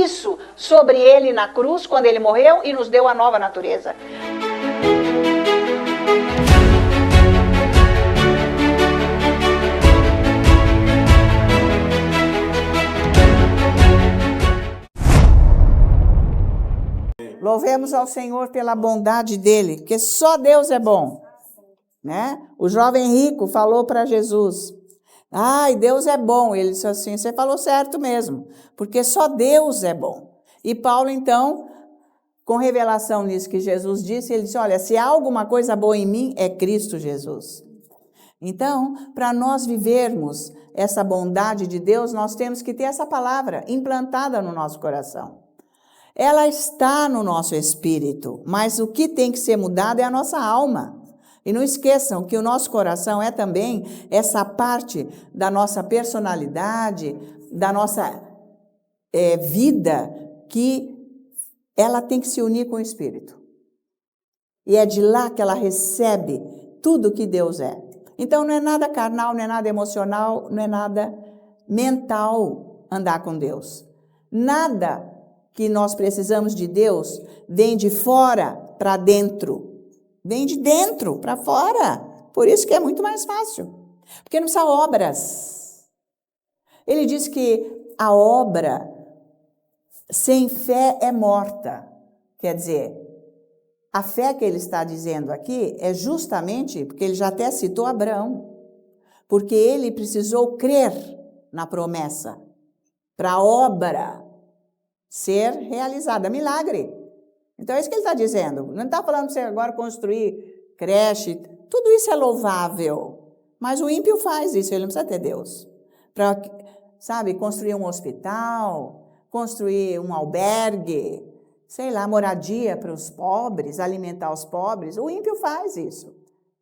isso sobre ele na cruz, quando ele morreu, e nos deu a nova natureza. Louvemos ao Senhor pela bondade dele, porque só Deus é bom, né? O jovem rico falou para Jesus: ai, Deus é bom. Ele disse assim: você falou certo mesmo, porque só Deus é bom. E Paulo, então, com revelação nisso que Jesus disse, ele disse: olha, se há alguma coisa boa em mim, é Cristo Jesus. Então, para nós vivermos essa bondade de Deus, nós temos que ter essa palavra implantada no nosso coração. Ela está no nosso espírito, mas o que tem que ser mudado é a nossa alma. E não esqueçam que o nosso coração é também essa parte da nossa personalidade, da nossa vida, que ela tem que se unir com o espírito. E é de lá que ela recebe tudo que Deus é. Então não é nada carnal, não é nada emocional, não é nada mental andar com Deus. Nada que nós precisamos de Deus vem de fora para dentro. Vem de dentro para fora. Por isso que é muito mais fácil. Porque não precisa obras. Ele diz que a obra sem fé é morta. Quer dizer, a fé que ele está dizendo aqui é justamente, porque ele já até citou Abraão, porque ele precisou crer na promessa para a obra ser realizada, milagre. Então é isso que ele está dizendo. Não está falando para você agora construir creche, tudo isso é louvável, mas o ímpio faz isso, ele não precisa ter Deus. Para, sabe, construir um hospital, construir um albergue, sei lá, moradia para os pobres, alimentar os pobres, o ímpio faz isso.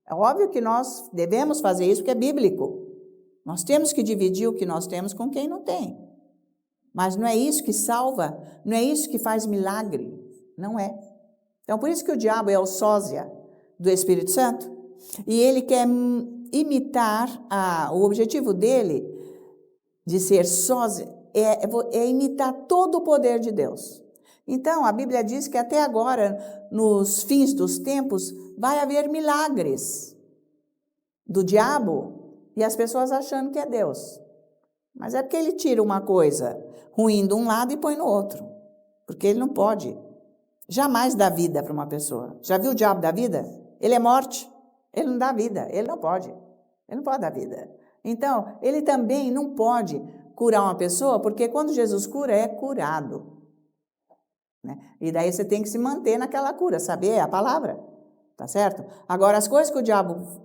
É óbvio que nós devemos fazer isso, porque é bíblico. Nós temos que dividir o que nós temos com quem não tem. Mas não é isso que salva, não é isso que faz milagre, não é. Então, por isso que o diabo é o sósia do Espírito Santo, e ele quer imitar, o objetivo dele de ser sósia é imitar todo o poder de Deus. Então, a Bíblia diz que até agora, nos fins dos tempos, vai haver milagres do diabo e as pessoas achando que é Deus. Mas é porque ele tira uma coisa ruim de um lado e põe no outro. Porque ele não pode jamais dar vida para uma pessoa. Já viu o diabo dar vida? Ele é morte. Ele não dá vida. Ele não pode. Ele não pode dar vida. Então, ele também não pode curar uma pessoa, porque quando Jesus cura, é curado. Né? E daí você tem que se manter naquela cura, saber a palavra. Tá certo? Agora, as coisas que o diabo,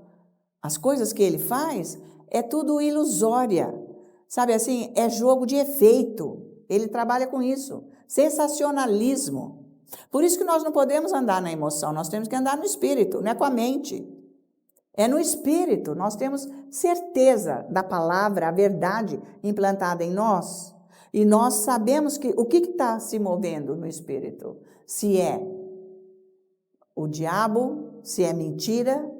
as coisas que ele faz, é tudo ilusória. Sabe assim, é jogo de efeito. Ele trabalha com isso. Sensacionalismo. Por isso que nós não podemos andar na emoção, nós temos que andar no espírito, não é com a mente. É no espírito, nós temos certeza da palavra, a verdade implantada em nós. E nós sabemos que o que está se movendo no espírito. Se é o diabo, se é mentira,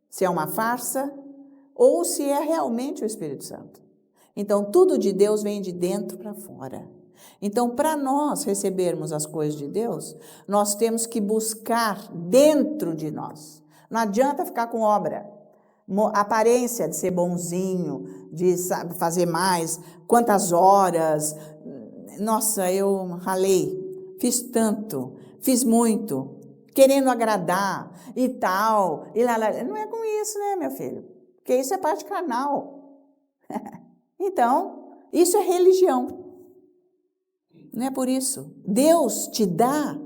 se é uma farsa, ou se é realmente o Espírito Santo. Então, tudo de Deus vem de dentro para fora. Então, para nós recebermos as coisas de Deus, nós temos que buscar dentro de nós. Não adianta ficar com obra. Aparência de ser bonzinho, de fazer mais, quantas horas. Nossa, eu ralei, fiz tanto, fiz muito, querendo agradar e tal. E lá. Não é com isso, né, meu filho? Porque isso é parte carnal. Então, isso é religião. Não é por isso. Deus te dá,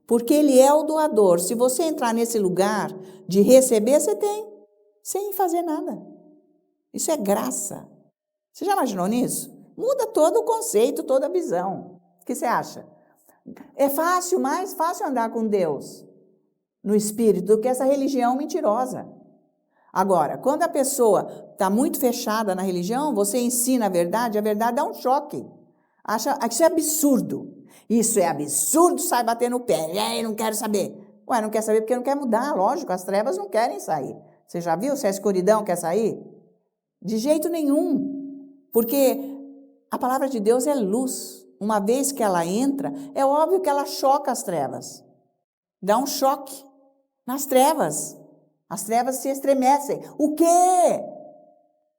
porque Ele é o doador. Se você entrar nesse lugar de receber, você tem, sem fazer nada. Isso é graça. Você já imaginou nisso? Muda todo o conceito, toda a visão. O que você acha? É fácil, mais fácil andar com Deus no Espírito do que essa religião mentirosa. Agora, quando a pessoa está muito fechada na religião, você ensina a verdade dá um choque. Acha que isso é absurdo. Isso é absurdo, sai bater no pé. E aí, não quero saber. Ué, não quer saber porque não quer mudar, lógico, as trevas não querem sair. Você já viu se a escuridão quer sair? De jeito nenhum. Porque a palavra de Deus é luz. uma vez que ela entra, é óbvio que ela choca as trevas. Dá um choque nas trevas. As trevas se estremecem. O quê?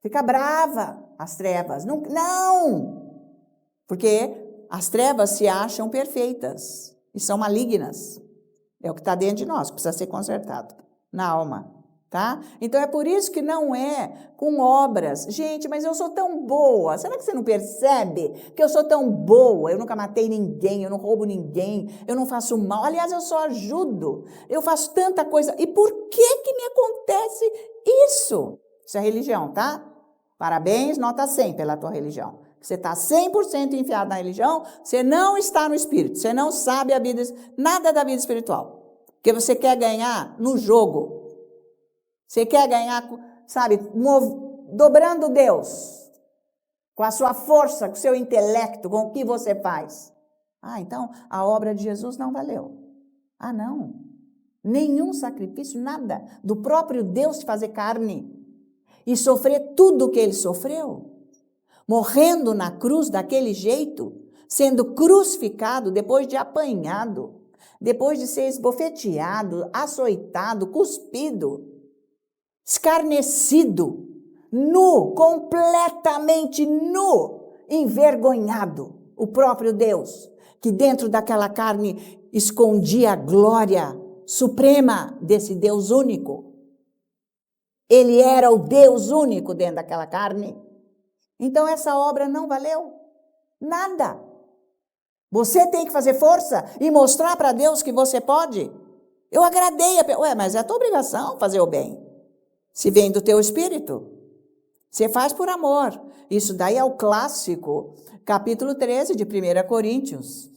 Fica brava as trevas. Não, não! Porque as trevas se acham perfeitas e são malignas. É o que está dentro de nós, precisa ser consertado na alma, tá? Então é por isso que não é com obras. Gente, mas eu sou tão boa. Será que você não percebe que eu sou tão boa? Eu nunca matei ninguém, eu não roubo ninguém, eu não faço mal. Aliás, eu só ajudo. Eu faço tanta coisa. E por que me acontece isso? Isso é religião, tá? Parabéns, nota 100 pela tua religião. Você está 100% enfiado na religião, você não está no espírito, você não sabe nada da vida espiritual. Porque você quer ganhar no jogo. Você quer ganhar, sabe, dobrando Deus. Com a sua força, com o seu intelecto, com o que você faz. Ah, então a obra de Jesus não valeu. Ah, não. Nenhum sacrifício, nada. Do próprio Deus se fazer carne. E sofrer tudo o que ele sofreu. Morrendo na cruz daquele jeito, sendo crucificado depois de apanhado, depois de ser esbofeteado, açoitado, cuspido, escarnecido, nu, completamente nu, envergonhado, o próprio Deus, que dentro daquela carne escondia a glória suprema desse Deus único. Ele era o Deus único dentro daquela carne. Então essa obra não valeu nada. Você tem que fazer força e mostrar para Deus que você pode. Eu agradei, mas é a tua obrigação fazer o bem. Se vem do teu espírito, você faz por amor. Isso daí é o clássico, capítulo 13 de 1 Coríntios,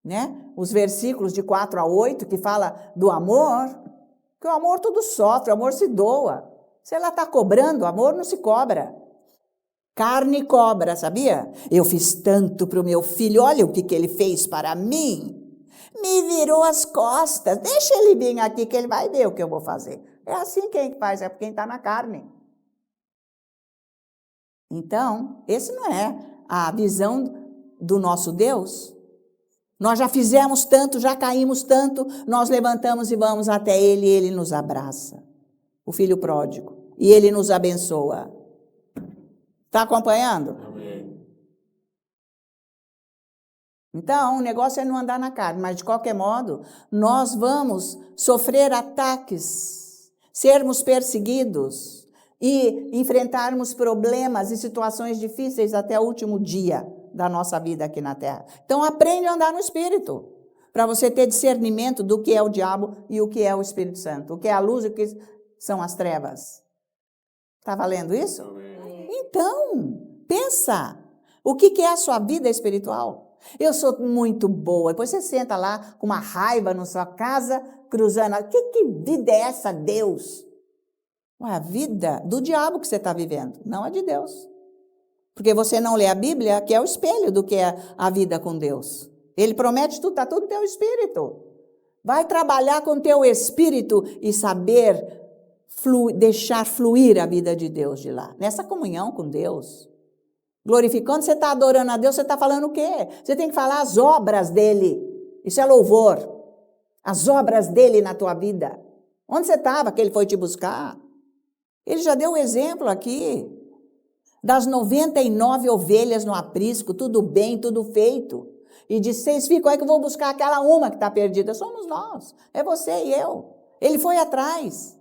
né? Os versículos de 4 a 8 que fala do amor, que o amor tudo sofre, o amor se doa. Se ela está cobrando, o amor não se cobra. Carne cobra, sabia? Eu fiz tanto para o meu filho, olha o que ele fez para mim. Me virou as costas, deixa ele vir aqui que ele vai ver o que eu vou fazer. É assim quem faz, é quem está na carne. Então, esse não é a visão do nosso Deus. Nós já fizemos tanto, já caímos tanto, nós levantamos e vamos até ele e ele nos abraça. O filho pródigo. E ele nos abençoa. Está acompanhando? Amém. Então, o negócio é não andar na carne, mas de qualquer modo, nós vamos sofrer ataques, sermos perseguidos e enfrentarmos problemas e situações difíceis até o último dia da nossa vida aqui na Terra. Então, aprende a andar no Espírito, para você ter discernimento do que é o diabo e o que é o Espírito Santo, o que é a luz e o que são as trevas. Está valendo isso? Amém. Então, pensa, o que é a sua vida espiritual? Eu sou muito boa. Depois você senta lá com uma raiva na sua casa, cruzando. Que vida é essa, Deus? A vida do diabo que você está vivendo, não a de Deus. Porque você não lê a Bíblia, que é o espelho do que é a vida com Deus. Ele promete tudo, está tudo no teu espírito. Vai trabalhar com o teu espírito e saber deixar fluir a vida de Deus de lá. Nessa comunhão com Deus. Glorificando, você está adorando a Deus, você está falando o quê? Você tem que falar as obras dele. Isso é louvor. As obras dele na tua vida. Onde você estava que ele foi te buscar? Ele já deu o exemplo aqui. Das 99 ovelhas no aprisco, tudo bem, tudo feito. E de 6 filhos, qual é que eu vou buscar aquela uma que está perdida? Somos nós. É você e eu. Ele foi atrás.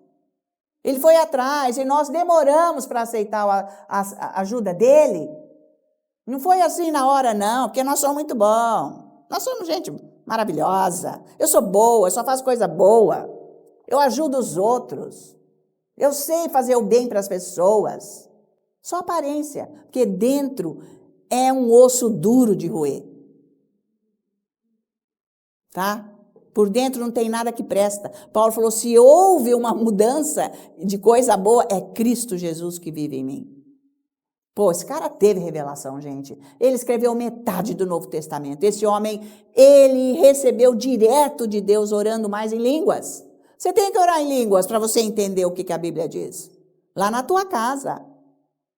Ele foi atrás e nós demoramos para aceitar a ajuda dele. Não foi assim na hora, não, porque nós somos muito bons. Nós somos gente maravilhosa. Eu sou boa, eu só faço coisa boa. Eu ajudo os outros. Eu sei fazer o bem para as pessoas. Só aparência, porque dentro é um osso duro de roer. Tá? Por dentro não tem nada que presta. Paulo falou, se houve uma mudança de coisa boa, é Cristo Jesus que vive em mim. Pô, esse cara teve revelação, gente. Ele escreveu metade do Novo Testamento. Esse homem, ele recebeu direto de Deus orando mais em línguas. Você tem que orar em línguas para você entender o que a Bíblia diz. Lá na tua casa.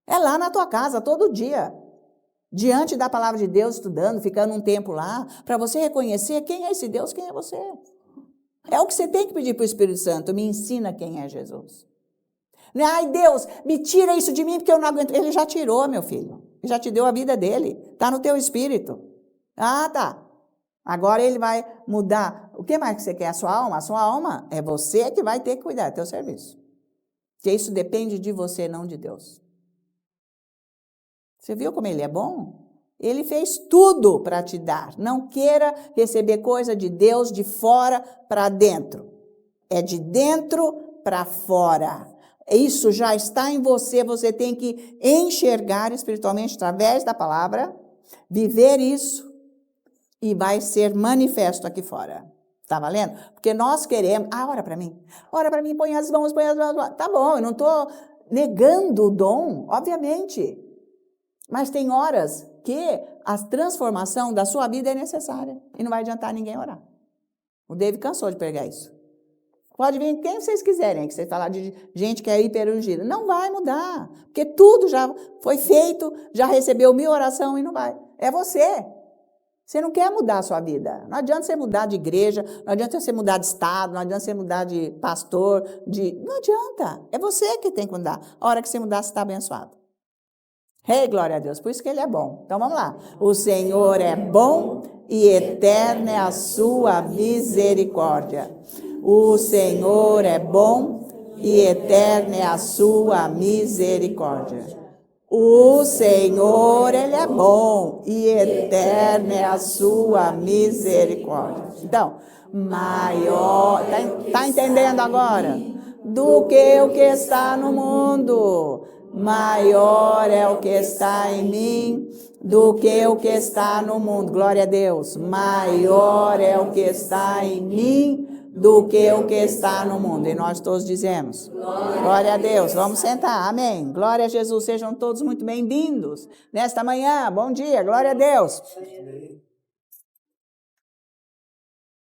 É lá na tua casa, todo dia. diante da palavra de Deus, estudando, ficando um tempo lá, para você reconhecer quem é esse Deus, quem é você. É o que você tem que pedir para o Espírito Santo, me ensina quem é Jesus. Ai, Deus, me tira isso de mim porque eu não aguento. Ele já tirou, meu filho. Ele já te deu a vida dele. Está no teu espírito. Ah, tá. Agora ele vai mudar. O que mais que você quer? A sua alma? A sua alma é você que vai ter que cuidar, é teu serviço. Porque isso depende de você, não de Deus. Você viu como ele é bom? Ele fez tudo para te dar. Não queira receber coisa de Deus de fora para dentro. É de dentro para fora. Isso já está em você, você tem que enxergar espiritualmente através da palavra, viver isso e vai ser manifesto aqui fora. Tá valendo? Porque nós queremos... ora para mim, põe as mãos. Tá bom, eu não estou negando o dom, obviamente. Mas tem horas que a transformação da sua vida é necessária e não vai adiantar ninguém orar. O David cansou de pregar isso. Pode vir quem vocês quiserem, que você falar de gente que é hiperungida. Não vai mudar, porque tudo já foi feito, já recebeu 1000 orações e não vai. É você. Você não quer mudar a sua vida. Não adianta você mudar de igreja, não adianta você mudar de estado, não adianta você mudar de pastor, não adianta. É você que tem que mudar. A hora que você mudar, você está abençoado. Glória a Deus, por isso que ele é bom. Então vamos lá. O Senhor é bom e eterna é a sua misericórdia. O Senhor é bom e eterna é a sua misericórdia. O Senhor, ele é bom e eterna é a sua misericórdia. Então, maior, tá entendendo agora? Do que o que está no mundo. Maior é o que está em mim do que o que está no mundo. Glória a Deus. Maior é o que está em mim do que o que está no mundo. E nós todos dizemos, glória a Deus. Vamos sentar, amém. Glória a Jesus, sejam todos muito bem-vindos nesta manhã. Bom dia, glória a Deus.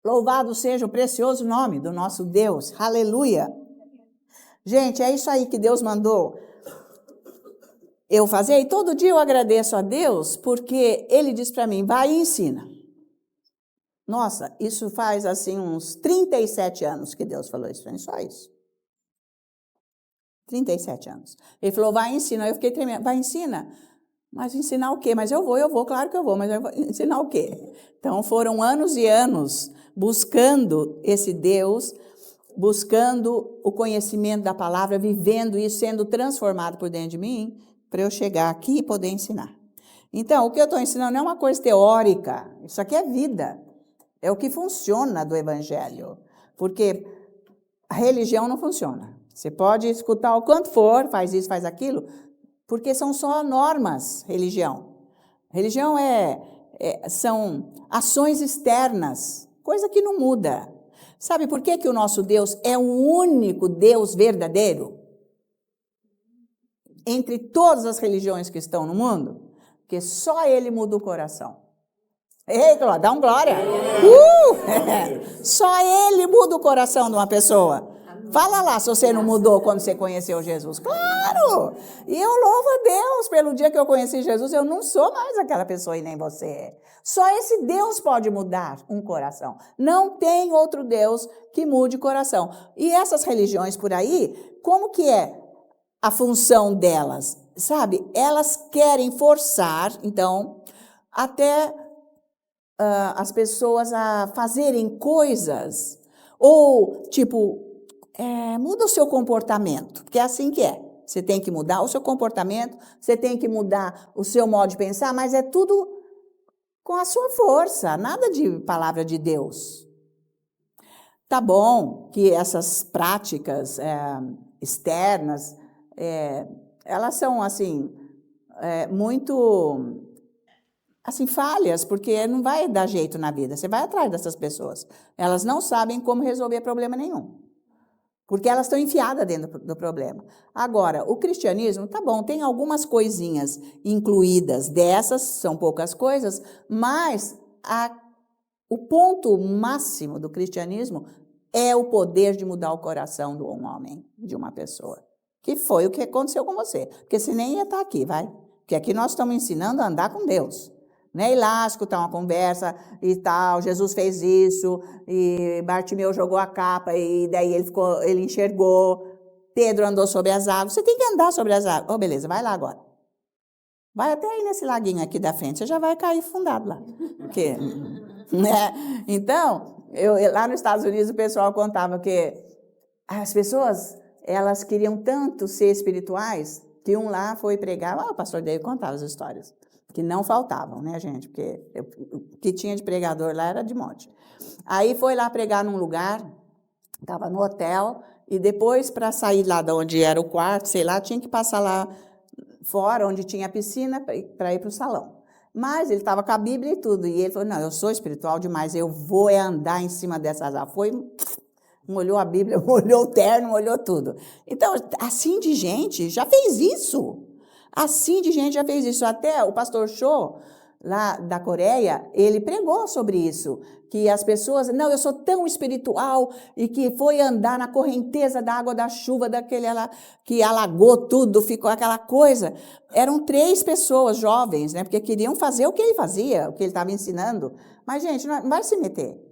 Louvado seja o precioso nome do nosso Deus, aleluia. Gente, é isso aí que Deus mandou eu fazer, e todo dia eu agradeço a Deus, porque Ele diz para mim, vai e ensina. Nossa, isso faz assim uns 37 anos que Deus falou isso para mim, só isso. 37 anos. Ele falou, vai e ensina. Aí eu fiquei tremendo, vai e ensina. Mas ensinar o quê? Mas eu vou, claro que eu vou, mas eu vou ensinar o quê? Então foram anos e anos buscando esse Deus, buscando o conhecimento da palavra, vivendo isso, sendo transformado por dentro de mim, para eu chegar aqui e poder ensinar. Então, o que eu estou ensinando não é uma coisa teórica, isso aqui é vida. É o que funciona do Evangelho. Porque a religião não funciona. Você pode escutar o quanto for, faz isso, faz aquilo, porque são só normas, religião. Religião são ações externas, coisa que não muda. Sabe por que o nosso Deus é o único Deus verdadeiro? Entre todas as religiões que estão no mundo? Porque só Ele muda o coração. Ei, dá um glória. Só Ele muda o coração de uma pessoa. Fala lá se você não mudou quando você conheceu Jesus. Claro! E eu louvo a Deus pelo dia que eu conheci Jesus. Eu não sou mais aquela pessoa e nem você. Só esse Deus pode mudar um coração. Não tem outro Deus que mude o coração. E essas religiões por aí, como que é a função delas? Sabe? Elas querem forçar, então, até as pessoas a fazerem coisas, ou tipo, muda o seu comportamento, porque é assim que é. Você tem que mudar o seu comportamento, você tem que mudar o seu modo de pensar, mas é tudo com a sua força, nada de palavra de Deus. Tá bom que essas práticas externas, elas são assim, muito assim, falhas, porque não vai dar jeito na vida. Você vai atrás dessas pessoas. Elas não sabem como resolver problema nenhum. Porque elas estão enfiadas dentro do problema. Agora, o cristianismo, tá bom, tem algumas coisinhas incluídas dessas, são poucas coisas, mas o ponto máximo do cristianismo é o poder de mudar o coração de um homem, de uma pessoa. Que foi o que aconteceu com você. Porque você nem ia estar aqui, vai? Porque aqui nós estamos ensinando a andar com Deus. Não é ir lá escutar uma conversa e tal, Jesus fez isso, e Bartimeu jogou a capa, e daí ele enxergou, Pedro andou sobre as águas. Você tem que andar sobre as águas. Beleza, vai lá agora. Vai até aí nesse laguinho aqui da frente, você já vai cair fundado lá. Porque, né? Então, lá nos Estados Unidos o pessoal contava que as pessoas, elas queriam tanto ser espirituais, que um lá foi pregar, o pastor David contava as histórias, que não faltavam, né, gente? Porque o que tinha de pregador lá era de monte. Aí foi lá pregar num lugar, estava no hotel, e depois, para sair lá de onde era o quarto, sei lá, tinha que passar lá fora, onde tinha a piscina, para ir para o salão. Mas ele estava com a Bíblia e tudo, e ele falou, não, eu sou espiritual demais, eu vou andar em cima dessas águas. Foi, molhou a Bíblia, molhou o terno, molhou tudo. Então, assim de gente já fez isso. Assim de gente já fez isso. Até o pastor Cho, lá da Coreia, ele pregou sobre isso, que as pessoas, não, eu sou tão espiritual, e que foi andar na correnteza da água da chuva, daquele que alagou tudo, ficou aquela coisa. Eram 3 pessoas jovens, né, porque queriam fazer o que ele fazia, o que ele estava ensinando. Mas, gente, não vai se meter.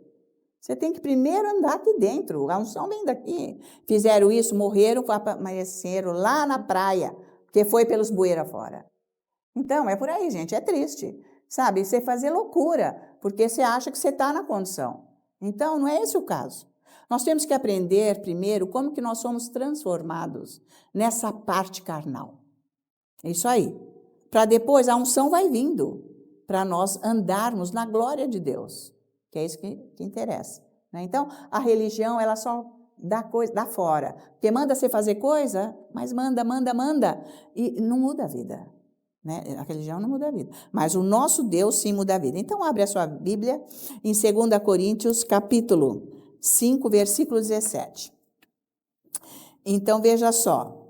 Você tem que primeiro andar aqui dentro, a unção vem daqui. Fizeram isso, morreram, amanheceram lá na praia, porque foi pelos bueiros afora. Então, é por aí, gente, é triste. Sabe, você fazer loucura, porque você acha que você está na condição. Então, não é esse o caso. Nós temos que aprender primeiro como que nós somos transformados nessa parte carnal. É isso aí. Para depois, a unção vai vindo, para nós andarmos na glória de Deus, que é isso que interessa. Né? Então, a religião, ela só dá coisa, dá fora. Porque manda você fazer coisa, mas manda, e não muda a vida. Né? A religião não muda a vida, mas o nosso Deus sim muda a vida. Então, abre a sua Bíblia em 2 Coríntios, capítulo 5, versículo 17. Então, veja só.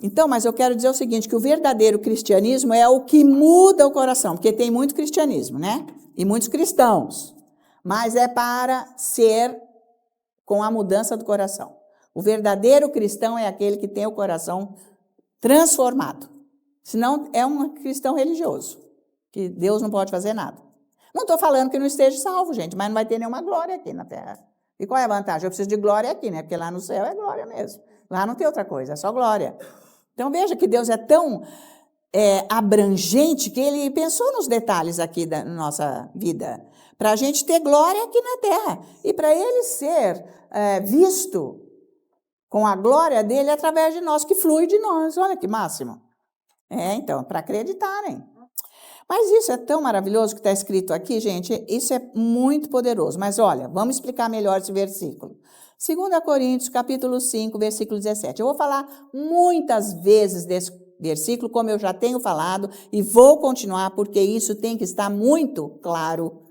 Então, mas eu quero dizer o seguinte, que o verdadeiro cristianismo é o que muda o coração, porque tem muito cristianismo, né? E muitos cristãos, mas é para ser com a mudança do coração. O verdadeiro cristão é aquele que tem o coração transformado. Senão é um cristão religioso, que Deus não pode fazer nada. Não estou falando que não esteja salvo, gente, mas não vai ter nenhuma glória aqui na terra. E qual é a vantagem? Eu preciso de glória aqui, né? Porque lá no céu é glória mesmo. Lá não tem outra coisa, é só glória. Então veja que Deus é tão abrangente que Ele pensou nos detalhes aqui da nossa vida, para a gente ter glória aqui na terra. E para Ele ser visto com a glória dEle através de nós, que flui de nós. Olha que máximo. Então, para acreditarem. Mas isso é tão maravilhoso que está escrito aqui, gente, isso é muito poderoso. Mas olha, vamos explicar melhor esse versículo. 2 Coríntios, capítulo 5, versículo 17. Eu vou falar muitas vezes desse versículo, como eu já tenho falado, e vou continuar, porque isso tem que estar muito claro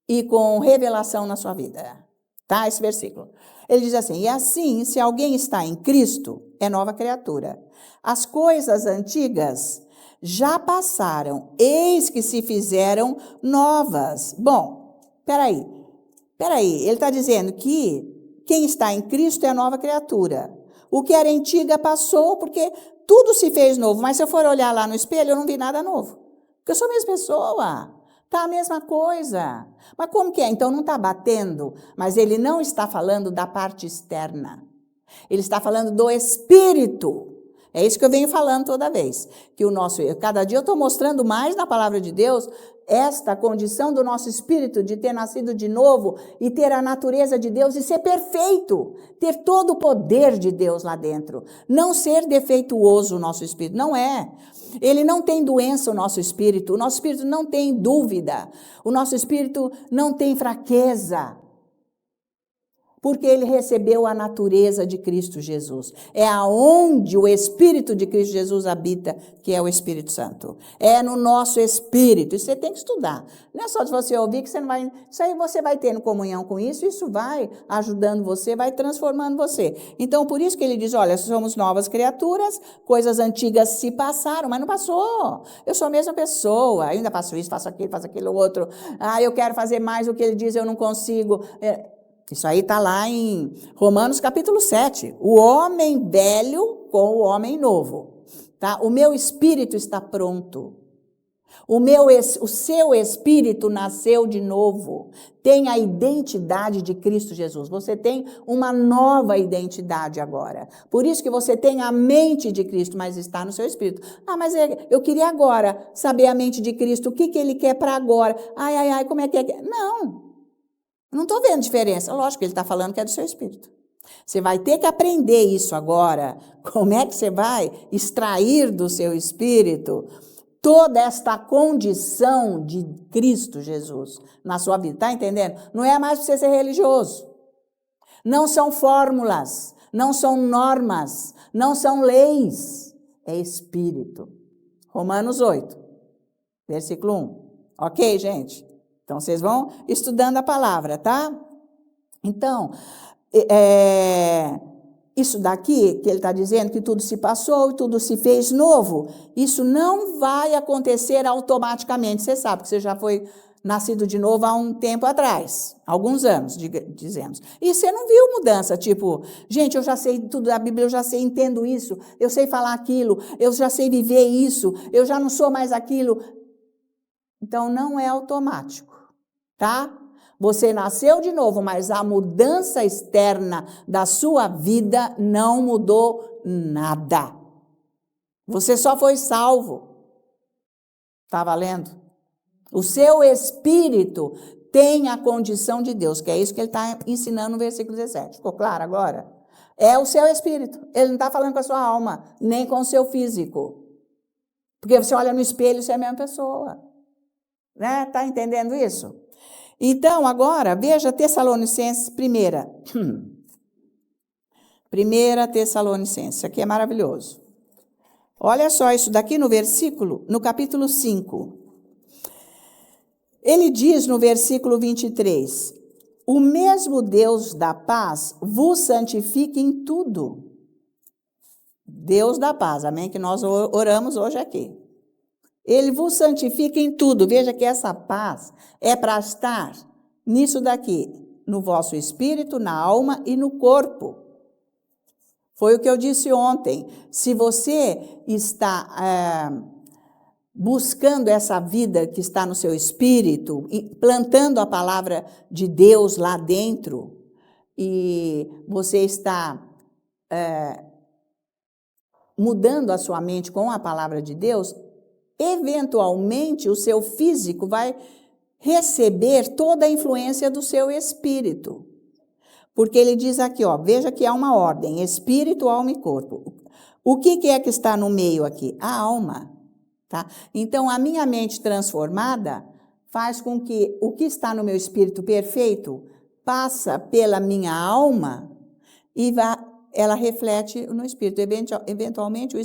e com revelação na sua vida. Tá? Esse versículo. Ele diz assim, e assim, se alguém está em Cristo, é nova criatura. As coisas antigas já passaram, eis que se fizeram novas. Bom, peraí, ele está dizendo que quem está em Cristo é nova criatura. O que era antiga passou, porque tudo se fez novo, mas se eu for olhar lá no espelho, eu não vi nada novo. Porque eu sou a mesma pessoa, está a mesma coisa. Mas como que é? Então não está batendo, mas ele não está falando da parte externa. Ele está falando do espírito. É isso que eu venho falando toda vez. Que cada dia eu estou mostrando mais na palavra de Deus esta condição do nosso espírito de ter nascido de novo e ter a natureza de Deus e ser perfeito. Ter todo o poder de Deus lá dentro. Não ser defeituoso o nosso espírito. Não é. Ele não tem doença, o nosso espírito não tem dúvida. O nosso espírito não tem fraqueza. Porque ele recebeu a natureza de Cristo Jesus. É aonde o Espírito de Cristo Jesus habita, que é o Espírito Santo. É no nosso espírito. Isso você tem que estudar. Não é só de você ouvir que você não vai... Isso aí você vai tendo comunhão com isso, isso vai ajudando você, vai transformando você. Então, por isso que ele diz, olha, somos novas criaturas, coisas antigas se passaram, mas não passou. Eu sou a mesma pessoa, eu ainda faço isso, faço aquilo outro. Eu quero fazer mais do que ele diz, eu não consigo... Isso aí está lá em Romanos capítulo 7. O homem velho com o homem novo. tá? O meu espírito está pronto. O seu espírito nasceu de novo. Tem a identidade de Cristo Jesus. Você tem uma nova identidade agora. Por isso que você tem a mente de Cristo, mas está no seu espírito. Ah, mas eu queria agora saber a mente de Cristo. O que ele quer para agora? Ai, como é que é? Não estou vendo diferença. Lógico que ele está falando que é do seu espírito. Você vai ter que aprender isso agora. Como é que você vai extrair do seu espírito toda esta condição de Cristo Jesus na sua vida? Está entendendo? Não é mais para você ser religioso. Não são fórmulas, não são normas, não são leis. É espírito. Romanos 8, versículo 1. Ok, gente? Então, vocês vão estudando a palavra, tá? Então, isso daqui, que ele está dizendo que tudo se passou e tudo se fez novo, isso não vai acontecer automaticamente. Você sabe que você já foi nascido de novo há um tempo atrás, alguns anos, dizemos. E você não viu mudança, tipo, gente, eu já sei tudo da Bíblia, eu já sei, entendo isso, eu sei falar aquilo, eu já sei viver isso, eu já não sou mais aquilo. Então, não é automático, tá? Você nasceu de novo, mas a mudança externa da sua vida não mudou nada. Você só foi salvo. Está valendo? O seu espírito tem a condição de Deus, que é isso que ele está ensinando no versículo 17. Ficou claro agora? É o seu espírito. Ele não está falando com a sua alma, nem com o seu físico. Porque você olha no espelho, você é a mesma pessoa. Né? Está entendendo isso? Então, agora, veja Tessalonicenses 1. 1 Tessalonicenses, aqui é maravilhoso. Olha só isso daqui no capítulo 5. Ele diz no versículo 23, o mesmo Deus da paz vos santifique em tudo. Deus da paz, amém? Que nós oramos hoje aqui. Ele vos santifica em tudo. Veja que essa paz é para estar nisso daqui, no vosso espírito, na alma e no corpo. Foi o que eu disse ontem. Se você está buscando essa vida que está no seu espírito, plantando a palavra de Deus lá dentro, e você está mudando a sua mente com a palavra de Deus, eventualmente o seu físico vai receber toda a influência do seu espírito. Porque ele diz aqui, ó, veja que há uma ordem, espírito, alma e corpo. O que é que está no meio aqui? A alma, tá? Então, a minha mente transformada faz com que o que está no meu espírito perfeito passa pela minha alma e ela reflete no espírito. Eventualmente, o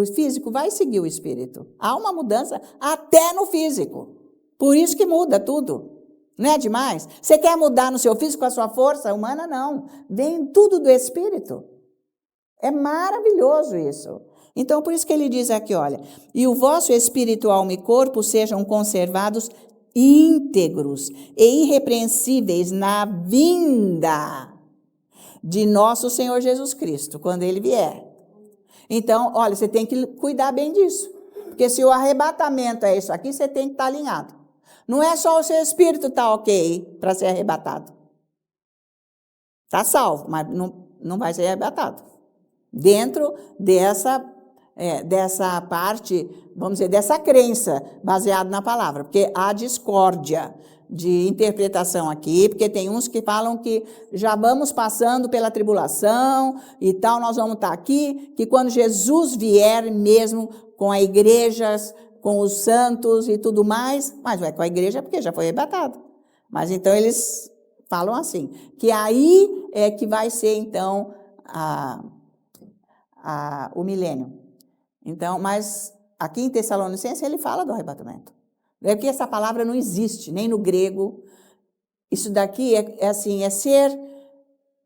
físico vai seguir o espírito. Há uma mudança até no físico. Por isso que muda tudo. Não é demais? Você quer mudar no seu físico com a sua força humana? Não. Vem tudo do espírito. É maravilhoso isso. Então, por isso que ele diz aqui, olha, e o vosso espírito, alma e corpo sejam conservados íntegros e irrepreensíveis na vinda de nosso Senhor Jesus Cristo, quando ele vier. Então, olha, você tem que cuidar bem disso. Porque se o arrebatamento é isso aqui, você tem que estar alinhado. Não é só o seu espírito estar ok para ser arrebatado. Está salvo, mas não vai ser arrebatado. Dentro dessa parte, vamos dizer, dessa crença baseada na palavra. Porque há discórdia de interpretação aqui, porque tem uns que falam que já vamos passando pela tribulação e tal, nós vamos estar aqui, que quando Jesus vier mesmo com a igreja, com os santos e tudo mais, mas vai com a igreja porque já foi arrebatado. Mas então eles falam assim, que aí é que vai ser então o milênio. Então, mas aqui em Tessalonicenses ele fala do arrebatamento. É que essa palavra não existe, nem no grego. Isso daqui é ser,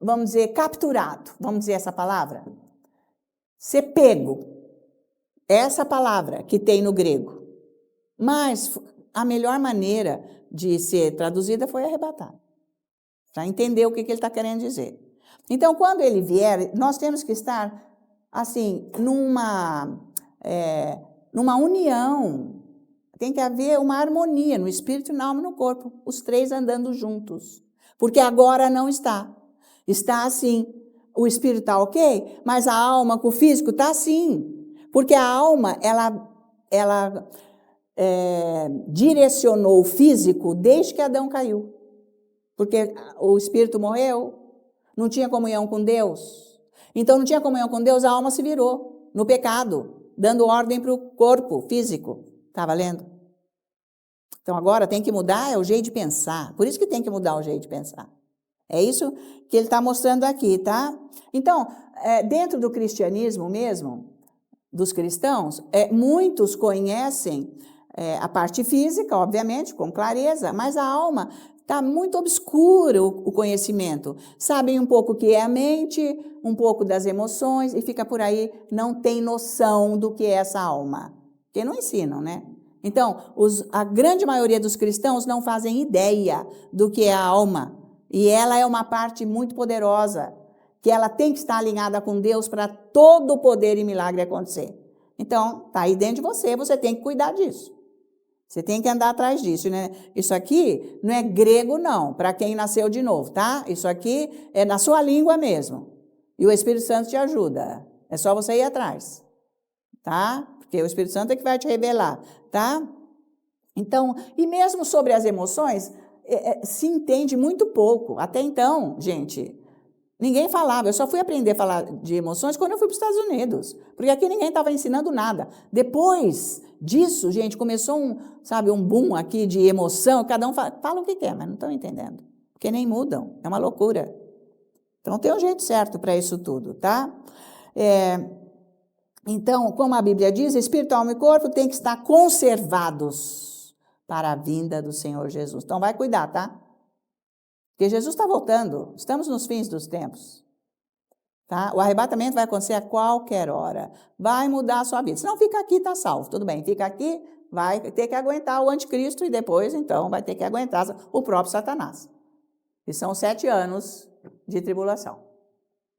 vamos dizer, capturado. Vamos dizer essa palavra. Ser pego. Essa palavra que tem no grego. Mas a melhor maneira de ser traduzida foi arrebatado. Para entender o que ele está querendo dizer. Então, quando ele vier, nós temos que estar assim, numa união. Tem que haver uma harmonia no espírito, na alma e no corpo. Os três andando juntos. Porque agora não está. Está assim. O espírito está ok, mas a alma com o físico está assim. Porque a alma, ela direcionou o físico desde que Adão caiu. Porque o espírito morreu, não tinha comunhão com Deus. Então, não tinha comunhão com Deus, a alma se virou no pecado, dando ordem para o corpo físico. Está valendo? Então, agora tem que mudar o jeito de pensar. Por isso que tem que mudar o jeito de pensar. É isso que ele está mostrando aqui, tá? Então, dentro do cristianismo mesmo, dos cristãos, muitos conhecem a parte física, obviamente, com clareza, mas a alma está muito obscuro o conhecimento. Sabem um pouco o que é a mente, um pouco das emoções, e fica por aí, não tem noção do que é essa alma. Porque não ensinam, né? Então, a grande maioria dos cristãos não fazem ideia do que é a alma. E ela é uma parte muito poderosa, que ela tem que estar alinhada com Deus para todo o poder e milagre acontecer. Então, está aí dentro de você, você tem que cuidar disso. Você tem que andar atrás disso, né? Isso aqui não é grego, não, para quem nasceu de novo, tá? Isso aqui é na sua língua mesmo. E o Espírito Santo te ajuda. É só você ir atrás, tá? Porque o Espírito Santo é que vai te revelar, tá? Então, e mesmo sobre as emoções, se entende muito pouco. Até então, gente, ninguém falava. Eu só fui aprender a falar de emoções quando eu fui para os Estados Unidos. Porque aqui ninguém estava ensinando nada. Depois disso, gente, começou um boom aqui de emoção. Cada um fala o que quer, mas não estão entendendo. Porque nem mudam. É uma loucura. Então, tem um jeito certo para isso tudo, tá? Então, como a Bíblia diz, espírito, alma e corpo têm que estar conservados para a vinda do Senhor Jesus. Então, vai cuidar, tá? Porque Jesus está voltando. Estamos nos fins dos tempos. Tá? O arrebatamento vai acontecer a qualquer hora. Vai mudar a sua vida. Se não fica aqui, está salvo. Tudo bem, fica aqui, vai ter que aguentar o anticristo e depois, então, vai ter que aguentar o próprio Satanás. E são 7 anos de tribulação.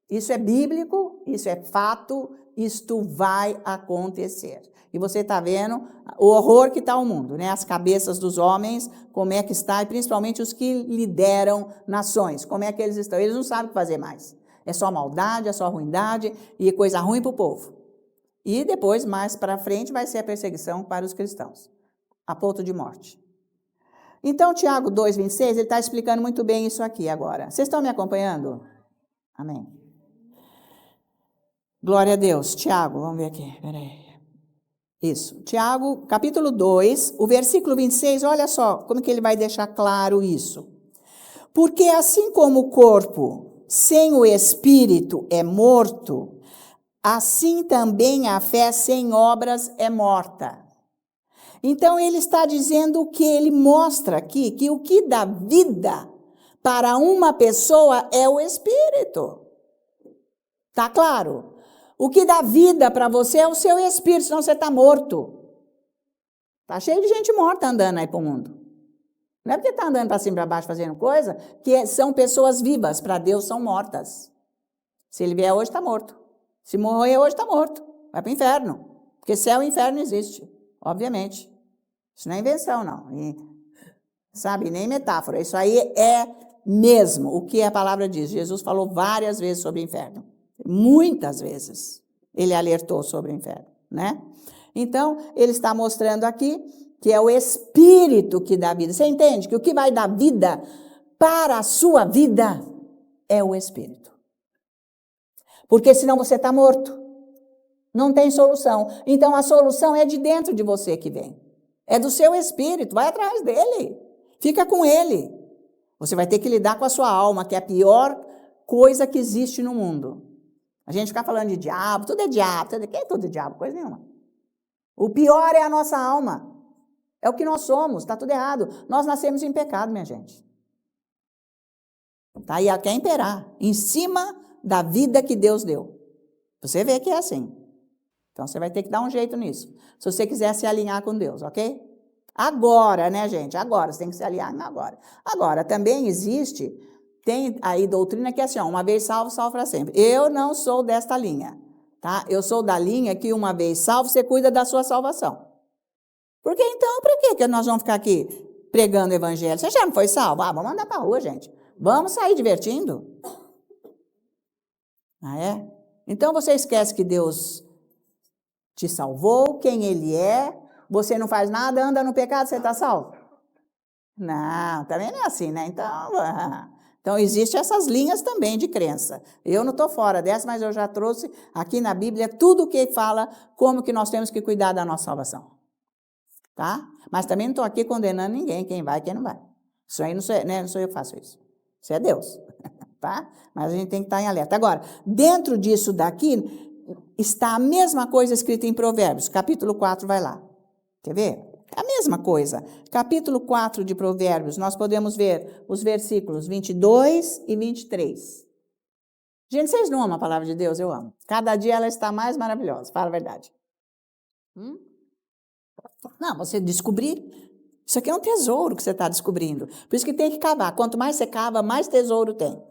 Isso é bíblico, isso é fato, isto vai acontecer. E você está vendo o horror que está o mundo, né? As cabeças dos homens, como é que está, e principalmente os que lideram nações, como é que eles estão. Eles não sabem o que fazer mais. É só maldade, é só ruindade e coisa ruim para o povo. E depois, mais para frente, vai ser a perseguição para os cristãos, a ponto de morte. Então, Tiago 2,26, ele está explicando muito bem isso aqui agora. Vocês estão me acompanhando? Amém. Glória a Deus. Tiago, vamos ver aqui, peraí. Isso, Tiago, capítulo 2, o versículo 26, olha só como que ele vai deixar claro isso. Porque assim como o corpo sem o espírito é morto, assim também a fé sem obras é morta. Então ele está dizendo que ele mostra aqui que o que dá vida para uma pessoa é o espírito. Tá claro? O que dá vida para você é o seu espírito, senão você está morto. Está cheio de gente morta andando aí para o mundo. Não é porque está andando para cima e para baixo fazendo coisa, que são pessoas vivas, para Deus são mortas. Se ele vier hoje, está morto. Se morrer hoje, está morto. Vai para o inferno. Porque céu e inferno existe, obviamente. Isso não é invenção, não. Sabe, nem metáfora. Isso aí é mesmo o que a palavra diz. Jesus falou várias vezes sobre o inferno. Muitas vezes ele alertou sobre o inferno, né? Então, ele está mostrando aqui que é o espírito que dá vida. Você entende que o que vai dar vida para a sua vida é o espírito. Porque senão você está morto. Não tem solução. Então, a solução é de dentro de você que vem. É do seu espírito. Vai atrás dele. Fica com ele. Você vai ter que lidar com a sua alma, que é a pior coisa que existe no mundo. A gente fica falando de diabo, tudo é diabo, quem é tudo diabo? Coisa nenhuma. O pior é a nossa alma. É o que nós somos, está tudo errado. Nós nascemos em pecado, minha gente. Tá? E ela quer imperar em cima da vida que Deus deu. Você vê que é assim. Então, você vai ter que dar um jeito nisso. Se você quiser se alinhar com Deus, ok? Agora, né, gente? Agora, você tem que se alinhar agora. Agora, também existe... Tem aí doutrina que é assim, uma vez salvo, salvo para sempre. Eu não sou desta linha. tá? Eu sou da linha que uma vez salvo, você cuida da sua salvação. Porque então, para que nós vamos ficar aqui pregando o evangelho? Você já não foi salvo? Ah, vamos andar para a rua, gente. Vamos sair divertindo. Ah, é? Então você esquece que Deus te salvou, quem Ele é, você não faz nada, anda no pecado, você está salvo? Não, também não é assim, né? Então existem essas linhas também de crença. Eu não estou fora dessa, mas eu já trouxe aqui na Bíblia tudo o que fala como que nós temos que cuidar da nossa salvação. Tá? Mas também não estou aqui condenando ninguém, quem vai e quem não vai. Isso aí não sou, né? Não sou eu que faço isso. Isso é Deus. Tá? Mas a gente tem que estar em alerta. Agora, dentro disso daqui, está a mesma coisa escrita em Provérbios, capítulo 4, vai lá. Quer ver? A mesma coisa. Capítulo 4 de Provérbios, nós podemos ver os versículos 22 e 23. Gente, vocês não amam a palavra de Deus? Eu amo. Cada dia ela está mais maravilhosa, fala a verdade. Não, você descobrir, isso aqui é um tesouro que você está descobrindo. Por isso que tem que cavar. Quanto mais você cava, mais tesouro tem.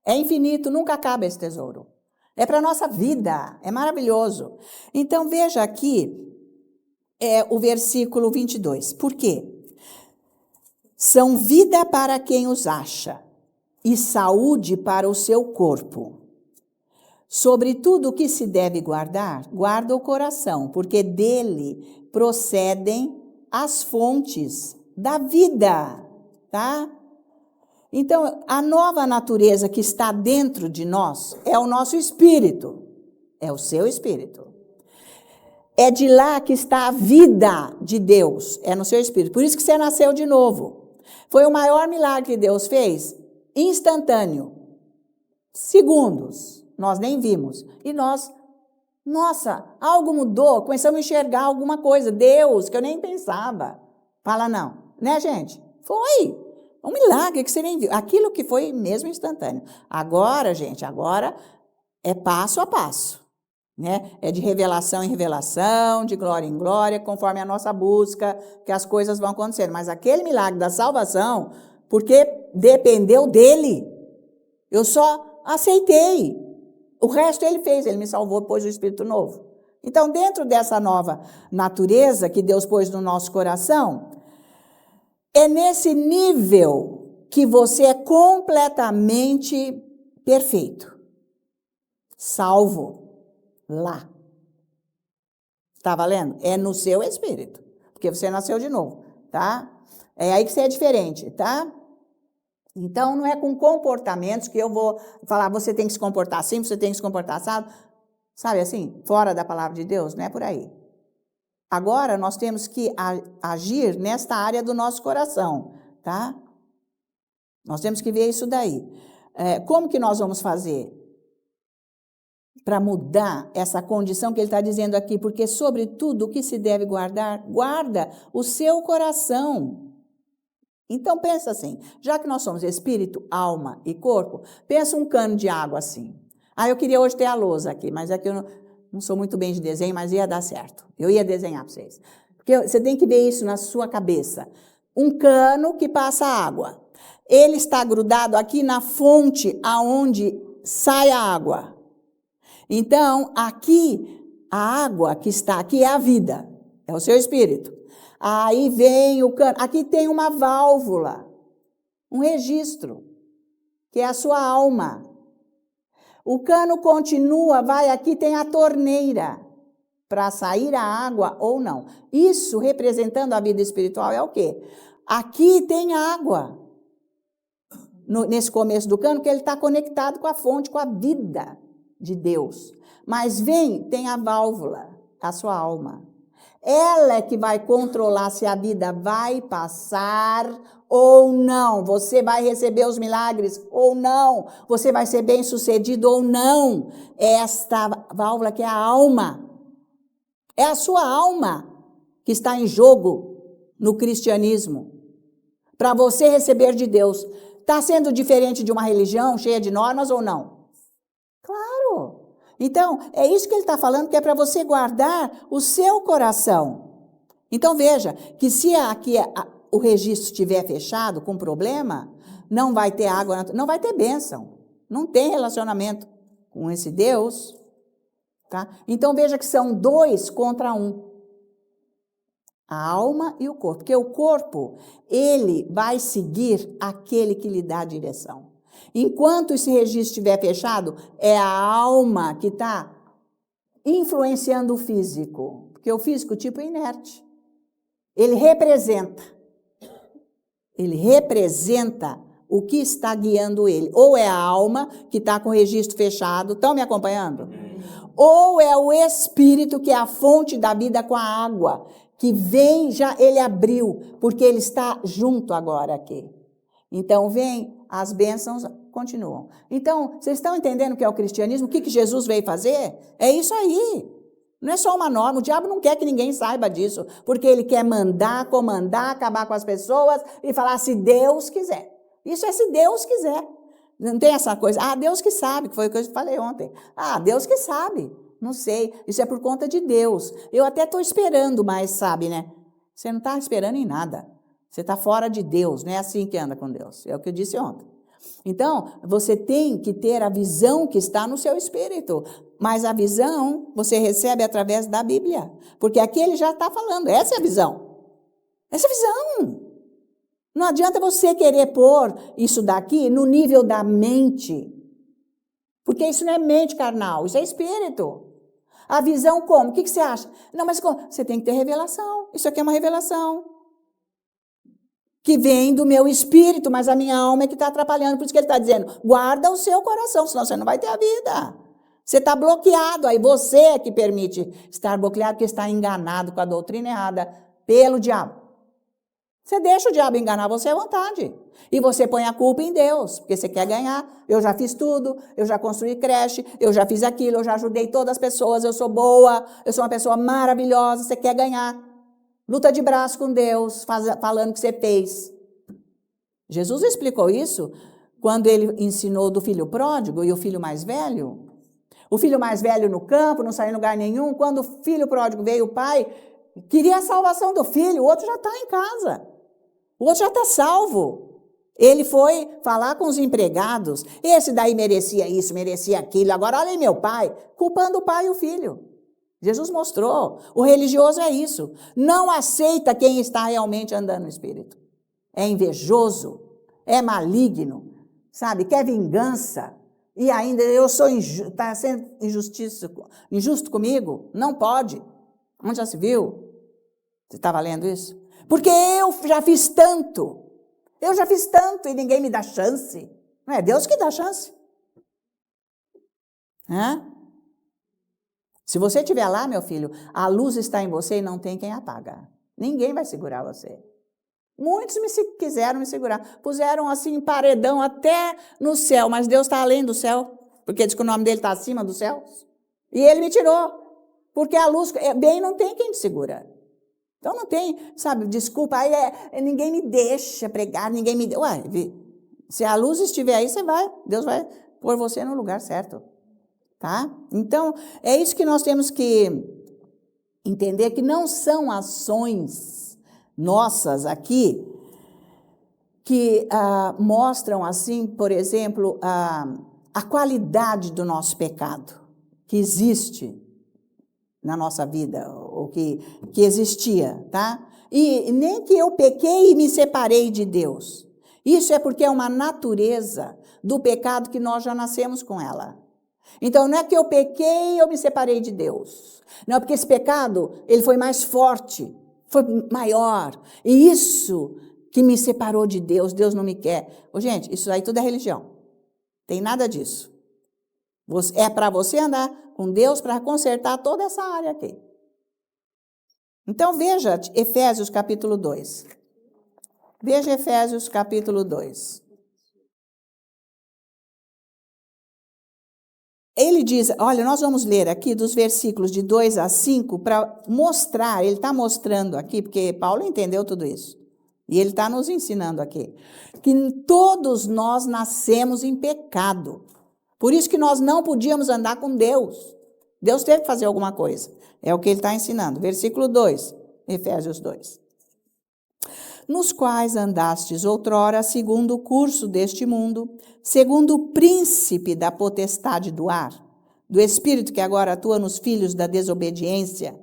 É infinito, nunca acaba esse tesouro. É para a nossa vida, é maravilhoso. Então, veja aqui o versículo 22. Por quê? São vida para quem os acha e saúde para o seu corpo. Sobre tudo o que se deve guardar, guarda o coração, porque dele procedem as fontes da vida, tá? Então, a nova natureza que está dentro de nós é o nosso espírito, é o seu espírito. É de lá que está a vida de Deus, é no seu espírito. Por isso que você nasceu de novo. Foi o maior milagre que Deus fez, instantâneo. Segundos, nós nem vimos. E nós, nossa, algo mudou, começamos a enxergar alguma coisa. Deus, que eu nem pensava. Fala não, né, gente? Foi um milagre que você nem viu. Aquilo que foi mesmo instantâneo. Agora, gente, agora é passo a passo. Né? É de revelação em revelação, de glória em glória, conforme a nossa busca, que as coisas vão acontecendo. Mas aquele milagre da salvação, porque dependeu dele, eu só aceitei. O resto ele fez, ele me salvou, pôs o Espírito Novo. Então, dentro dessa nova natureza que Deus pôs no nosso coração, é nesse nível que você é completamente perfeito, salvo. Lá. Está valendo? É no seu espírito. Porque você nasceu de novo, tá? É aí que você é diferente, tá? Então, não é com comportamentos que eu vou falar, você tem que se comportar assim, você tem que se comportar assado. Sabe assim? Fora da palavra de Deus, não é por aí. Agora, nós temos que agir nesta área do nosso coração, tá? Nós temos que ver isso daí. Como que nós vamos fazer? Para mudar essa condição que ele está dizendo aqui, porque sobre tudo o que se deve guardar, guarda o seu coração. Então pensa assim, já que nós somos espírito, alma e corpo, pensa um cano de água assim. Eu queria hoje ter a lousa aqui, mas é que eu não sou muito bem de desenho, mas ia dar certo. Eu ia desenhar para vocês. Porque você tem que ver isso na sua cabeça. Um cano que passa água. Ele está grudado aqui na fonte aonde sai a água. Então, aqui, a água que está aqui é a vida, é o seu espírito. Aí vem o cano, aqui tem uma válvula, um registro, que é a sua alma. O cano continua, vai aqui, tem a torneira, para sair a água ou não. Isso, representando a vida espiritual, é o quê? Aqui tem água, nesse começo do cano, que ele está conectado com a fonte, com a vida de Deus. Mas tem a válvula, a sua alma. Ela é que vai controlar se a vida vai passar ou não. Você vai receber os milagres ou não. Você vai ser bem-sucedido ou não. Esta válvula que é a alma. É a sua alma que está em jogo no cristianismo. Para você receber de Deus. Está sendo diferente de uma religião cheia de normas ou não? Claro. Então, é isso que ele está falando, que é para você guardar o seu coração. Então, veja, que se aqui o registro estiver fechado, com problema, não vai ter água, não vai ter bênção. Não tem relacionamento com esse Deus. Tá? Então veja que são 2 contra 1. A alma e o corpo. Porque o corpo, ele vai seguir aquele que lhe dá a direção. Enquanto esse registro estiver fechado, é a alma que está influenciando o físico. Porque o físico, tipo, é inerte. Ele representa o que está guiando ele. Ou é a alma que está com o registro fechado. Estão me acompanhando? Ou é o espírito que é a fonte da vida com a água. Que vem, já ele abriu, porque ele está junto agora aqui. Então, vem, as bênçãos continuam. Então, vocês estão entendendo o que é o cristianismo? O que Jesus veio fazer? É isso aí. Não é só uma norma. O diabo não quer que ninguém saiba disso, porque ele quer mandar, comandar, acabar com as pessoas e falar se Deus quiser. Isso é se Deus quiser. Não tem essa coisa, Deus que sabe, que foi o que eu falei ontem. Deus que sabe. Não sei, isso é por conta de Deus. Eu até estou esperando, mas sabe, né? Você não está esperando em nada. Você está fora de Deus, não é assim que anda com Deus. É o que eu disse ontem. Então, você tem que ter a visão que está no seu espírito. Mas a visão você recebe através da Bíblia. Porque aqui ele já está falando, essa é a visão. Essa é a visão. Não adianta você querer pôr isso daqui no nível da mente. Porque isso não é mente carnal, isso é espírito. A visão como? O que você acha? Não, mas como? Você tem que ter revelação. Isso aqui é uma revelação. Que vem do meu espírito, mas a minha alma é que está atrapalhando. Por isso que ele está dizendo, guarda o seu coração, senão você não vai ter a vida. Você está bloqueado, aí você é que permite estar bloqueado, porque está enganado com a doutrina errada pelo diabo. Você deixa o diabo enganar você à vontade. E você põe a culpa em Deus, porque você quer ganhar. Eu já fiz tudo, eu já construí creche, eu já fiz aquilo, eu já ajudei todas as pessoas, eu sou boa, eu sou uma pessoa maravilhosa, você quer ganhar. Luta de braço com Deus, falando que você fez. Jesus explicou isso quando ele ensinou do filho pródigo e o filho mais velho. O filho mais velho no campo, não saiu em lugar nenhum. Quando o filho pródigo veio, o pai queria a salvação do filho, o outro já está em casa. O outro já está salvo. Ele foi falar com os empregados. Esse daí merecia isso, merecia aquilo. Agora olha aí meu pai, culpando o pai e o filho. Jesus mostrou. O religioso é isso. Não aceita quem está realmente andando no Espírito. É invejoso, é maligno, sabe? Quer vingança. E ainda eu sou está sendo injusto comigo? Não pode. Onde já se viu? Você estava lendo isso? Porque eu já fiz tanto. Eu já fiz tanto e ninguém me dá chance. Não é Deus que dá chance? Se você estiver lá, meu filho, a luz está em você e não tem quem apaga. Ninguém vai segurar você. Muitos quiseram me segurar. Puseram assim paredão até no céu, mas Deus está além do céu, porque diz que o nome dele está acima dos céus. E ele me tirou, porque a luz, bem, não tem quem te segura. Então não tem, sabe, desculpa, aí ninguém me deixa pregar, ninguém me... Ué, se a luz estiver aí, Deus vai pôr você no lugar certo, tá? Então, é isso que nós temos que entender, que não são ações nossas aqui que mostram, assim, por exemplo, a qualidade do nosso pecado, que existe na nossa vida, ou que existia, tá? E nem que eu pequei e me separei de Deus. Isso é porque é uma natureza do pecado que nós já nascemos com ela. Então, não é que eu pequei e eu me separei de Deus. Não, porque esse pecado, ele foi mais forte, foi maior. E isso que me separou de Deus, Deus não me quer. Gente, isso aí tudo é religião. Tem nada disso. É para você andar com Deus para consertar toda essa área aqui. Então, veja Efésios capítulo 2. Veja Efésios capítulo 2. Ele diz, olha, nós vamos ler aqui dos versículos de 2 a 5 para mostrar, ele está mostrando aqui, porque Paulo entendeu tudo isso. E ele está nos ensinando aqui, que todos nós nascemos em pecado. Por isso que nós não podíamos andar com Deus. Deus teve que fazer alguma coisa. É o que ele está ensinando. Versículo 2, Efésios 2. Nos quais andastes outrora, segundo o curso deste mundo, segundo o príncipe da potestade do ar, do Espírito que agora atua nos filhos da desobediência,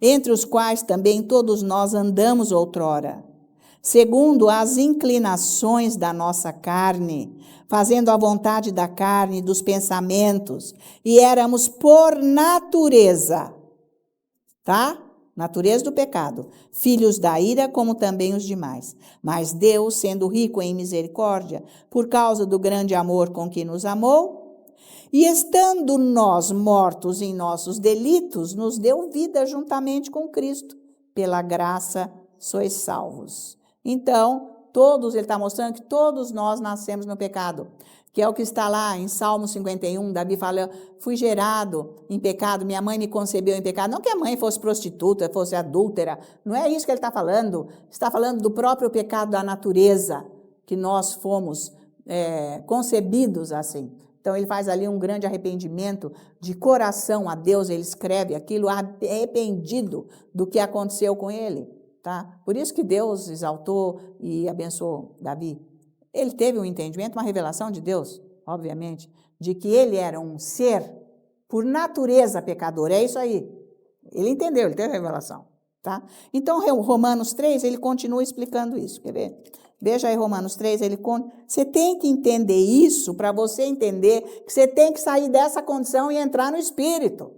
entre os quais também todos nós andamos outrora, segundo as inclinações da nossa carne, fazendo a vontade da carne e dos pensamentos, e éramos por natureza, tá? Natureza do pecado, filhos da ira como também os demais. Mas Deus, sendo rico em misericórdia, por causa do grande amor com que nos amou, e estando nós mortos em nossos delitos, nos deu vida juntamente com Cristo. Pela graça sois salvos. Então, ele está mostrando que todos nós nascemos no pecado, que é o que está lá em Salmo 51, Davi fala, fui gerado em pecado, minha mãe me concebeu em pecado. Não que a mãe fosse prostituta, fosse adúltera, não é isso que ele está falando do próprio pecado da natureza, que nós fomos concebidos assim. Então ele faz ali um grande arrependimento de coração a Deus, ele escreve aquilo arrependido do que aconteceu com ele. Tá? Por isso que Deus exaltou e abençoou Davi. Ele teve um entendimento, uma revelação de Deus, obviamente, de que ele era um ser, por natureza, pecador. É isso aí. Ele entendeu, ele teve a revelação. Tá? Então, Romanos 3, ele continua explicando isso. Quer ver? Veja aí Romanos 3, você tem que entender isso para você entender que você tem que sair dessa condição e entrar no Espírito.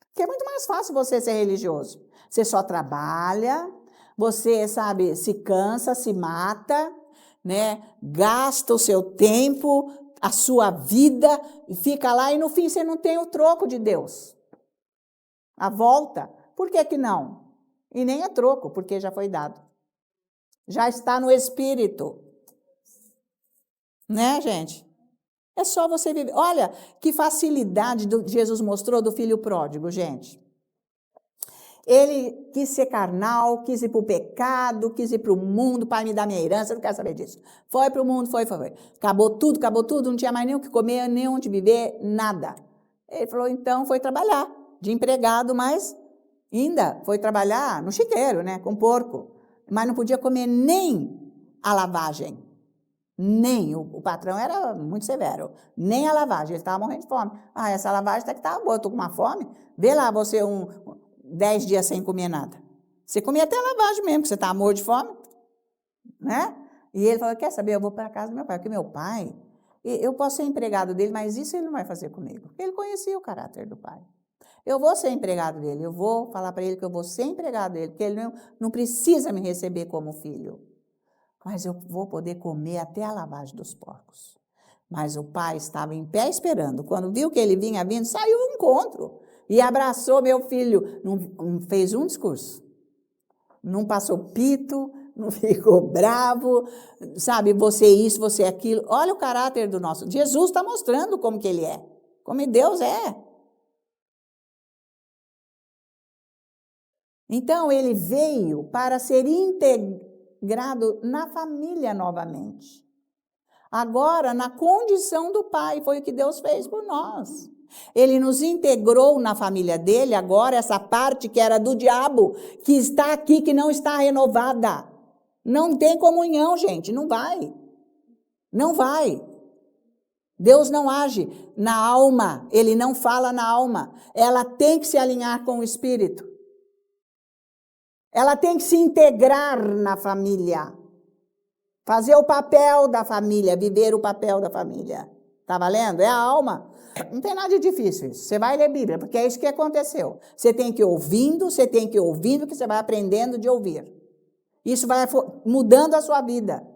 Porque é muito mais fácil você ser religioso. Você só trabalha, você, sabe, se cansa, se mata, né? Gasta o seu tempo, a sua vida, e fica lá e no fim você não tem o troco de Deus. A volta. Por que não? E nem é troco, porque já foi dado. Já está no Espírito. Né, gente? É só você viver. Olha que facilidade Jesus mostrou do filho pródigo, gente. Ele quis ser carnal, quis ir para o pecado, quis ir para o mundo, pai, me dá minha herança, não quero saber disso. Foi para o mundo, foi. Acabou tudo, não tinha mais nem o que comer, nem onde viver, nada. Ele falou, então foi trabalhar, de empregado, mas ainda foi trabalhar no chiqueiro, né, com porco. Mas não podia comer nem a lavagem. Nem, o patrão era muito severo, nem a lavagem, ele estava morrendo de fome. Ah, essa lavagem até que estava boa, eu estou com uma fome. Vê lá você 10 dias sem comer nada. Você comia até a lavagem mesmo, que você estava morto de fome. Né? E ele falou, quer saber, eu vou para a casa do meu pai, porque meu pai, eu posso ser empregado dele, mas isso ele não vai fazer comigo. Porque ele conhecia o caráter do pai. Eu vou ser empregado dele, eu vou falar para ele que eu vou ser empregado dele, porque ele não precisa me receber como filho. Mas eu vou poder comer até a lavagem dos porcos. Mas o pai estava em pé esperando. Quando viu que ele vinha vindo, saiu ao encontro e abraçou meu filho. Não fez um discurso. Não passou pito, não ficou bravo, sabe, você isso, você aquilo. Olha o caráter do nosso. Jesus está mostrando como que ele é, como Deus é. Então, ele veio para ser integrado na família novamente. Agora, na condição do Pai, foi o que Deus fez por nós. Ele nos integrou na família dele, agora essa parte que era do diabo, que está aqui, que não está renovada. Não tem comunhão, gente, não vai. Não vai. Deus não age na alma, ele não fala na alma. Ela tem que se alinhar com o Espírito. Ela tem que se integrar na família. Fazer o papel da família, viver o papel da família. Tá valendo? É a alma. Não tem nada de difícil isso. Você vai ler Bíblia, porque é isso que aconteceu. Você tem que ir ouvindo, que você vai aprendendo de ouvir. Isso vai mudando a sua vida.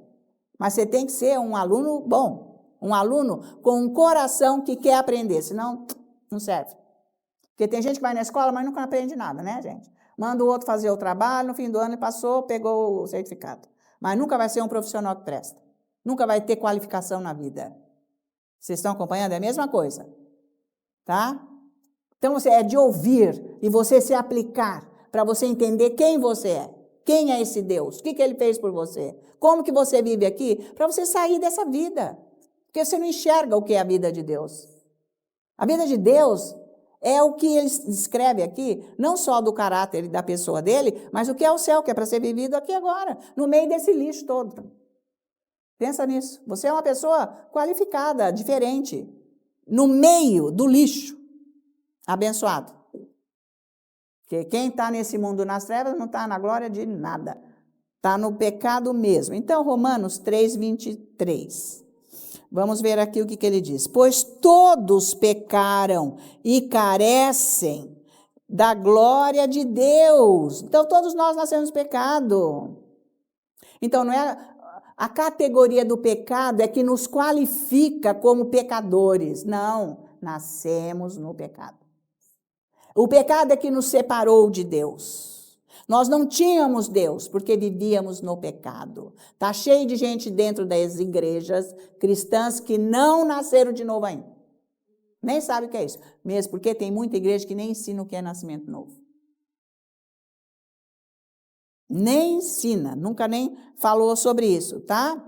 Mas você tem que ser um aluno bom. Um aluno com um coração que quer aprender, senão não serve. Porque tem gente que vai na escola, mas nunca aprende nada, né, gente? Manda o outro fazer o trabalho, no fim do ano ele passou, pegou o certificado. Mas nunca vai ser um profissional que presta. Nunca vai ter qualificação na vida. Vocês estão acompanhando? É a mesma coisa. Tá? Então, você é de ouvir e você se aplicar para você entender quem você é. Quem é esse Deus? O que ele fez por você? Como que você vive aqui? Para você sair dessa vida. Porque você não enxerga o que é a vida de Deus. A vida de Deus é o que ele descreve aqui, não só do caráter e da pessoa dele, mas o que é o céu, que é para ser vivido aqui agora, no meio desse lixo todo. Pensa nisso. Você é uma pessoa qualificada, diferente. no meio do lixo, abençoado. Porque quem está nesse mundo nas trevas não está na glória de nada. Está no pecado mesmo. Então, Romanos 3, 23. Vamos ver aqui o que ele diz. Pois todos pecaram e carecem da glória de Deus. Então, todos nós nascemos pecado. Então, não é a categoria do pecado é que nos qualifica como pecadores. Não, nascemos no pecado. O pecado é que nos separou de Deus. Nós não tínhamos Deus, porque vivíamos no pecado. Está cheio de gente dentro das igrejas cristãs que não nasceram de novo ainda. Nem sabe o que é isso. Mesmo porque tem muita igreja que nem ensina o que é nascimento novo. Nem ensina, nunca nem falou sobre isso, tá?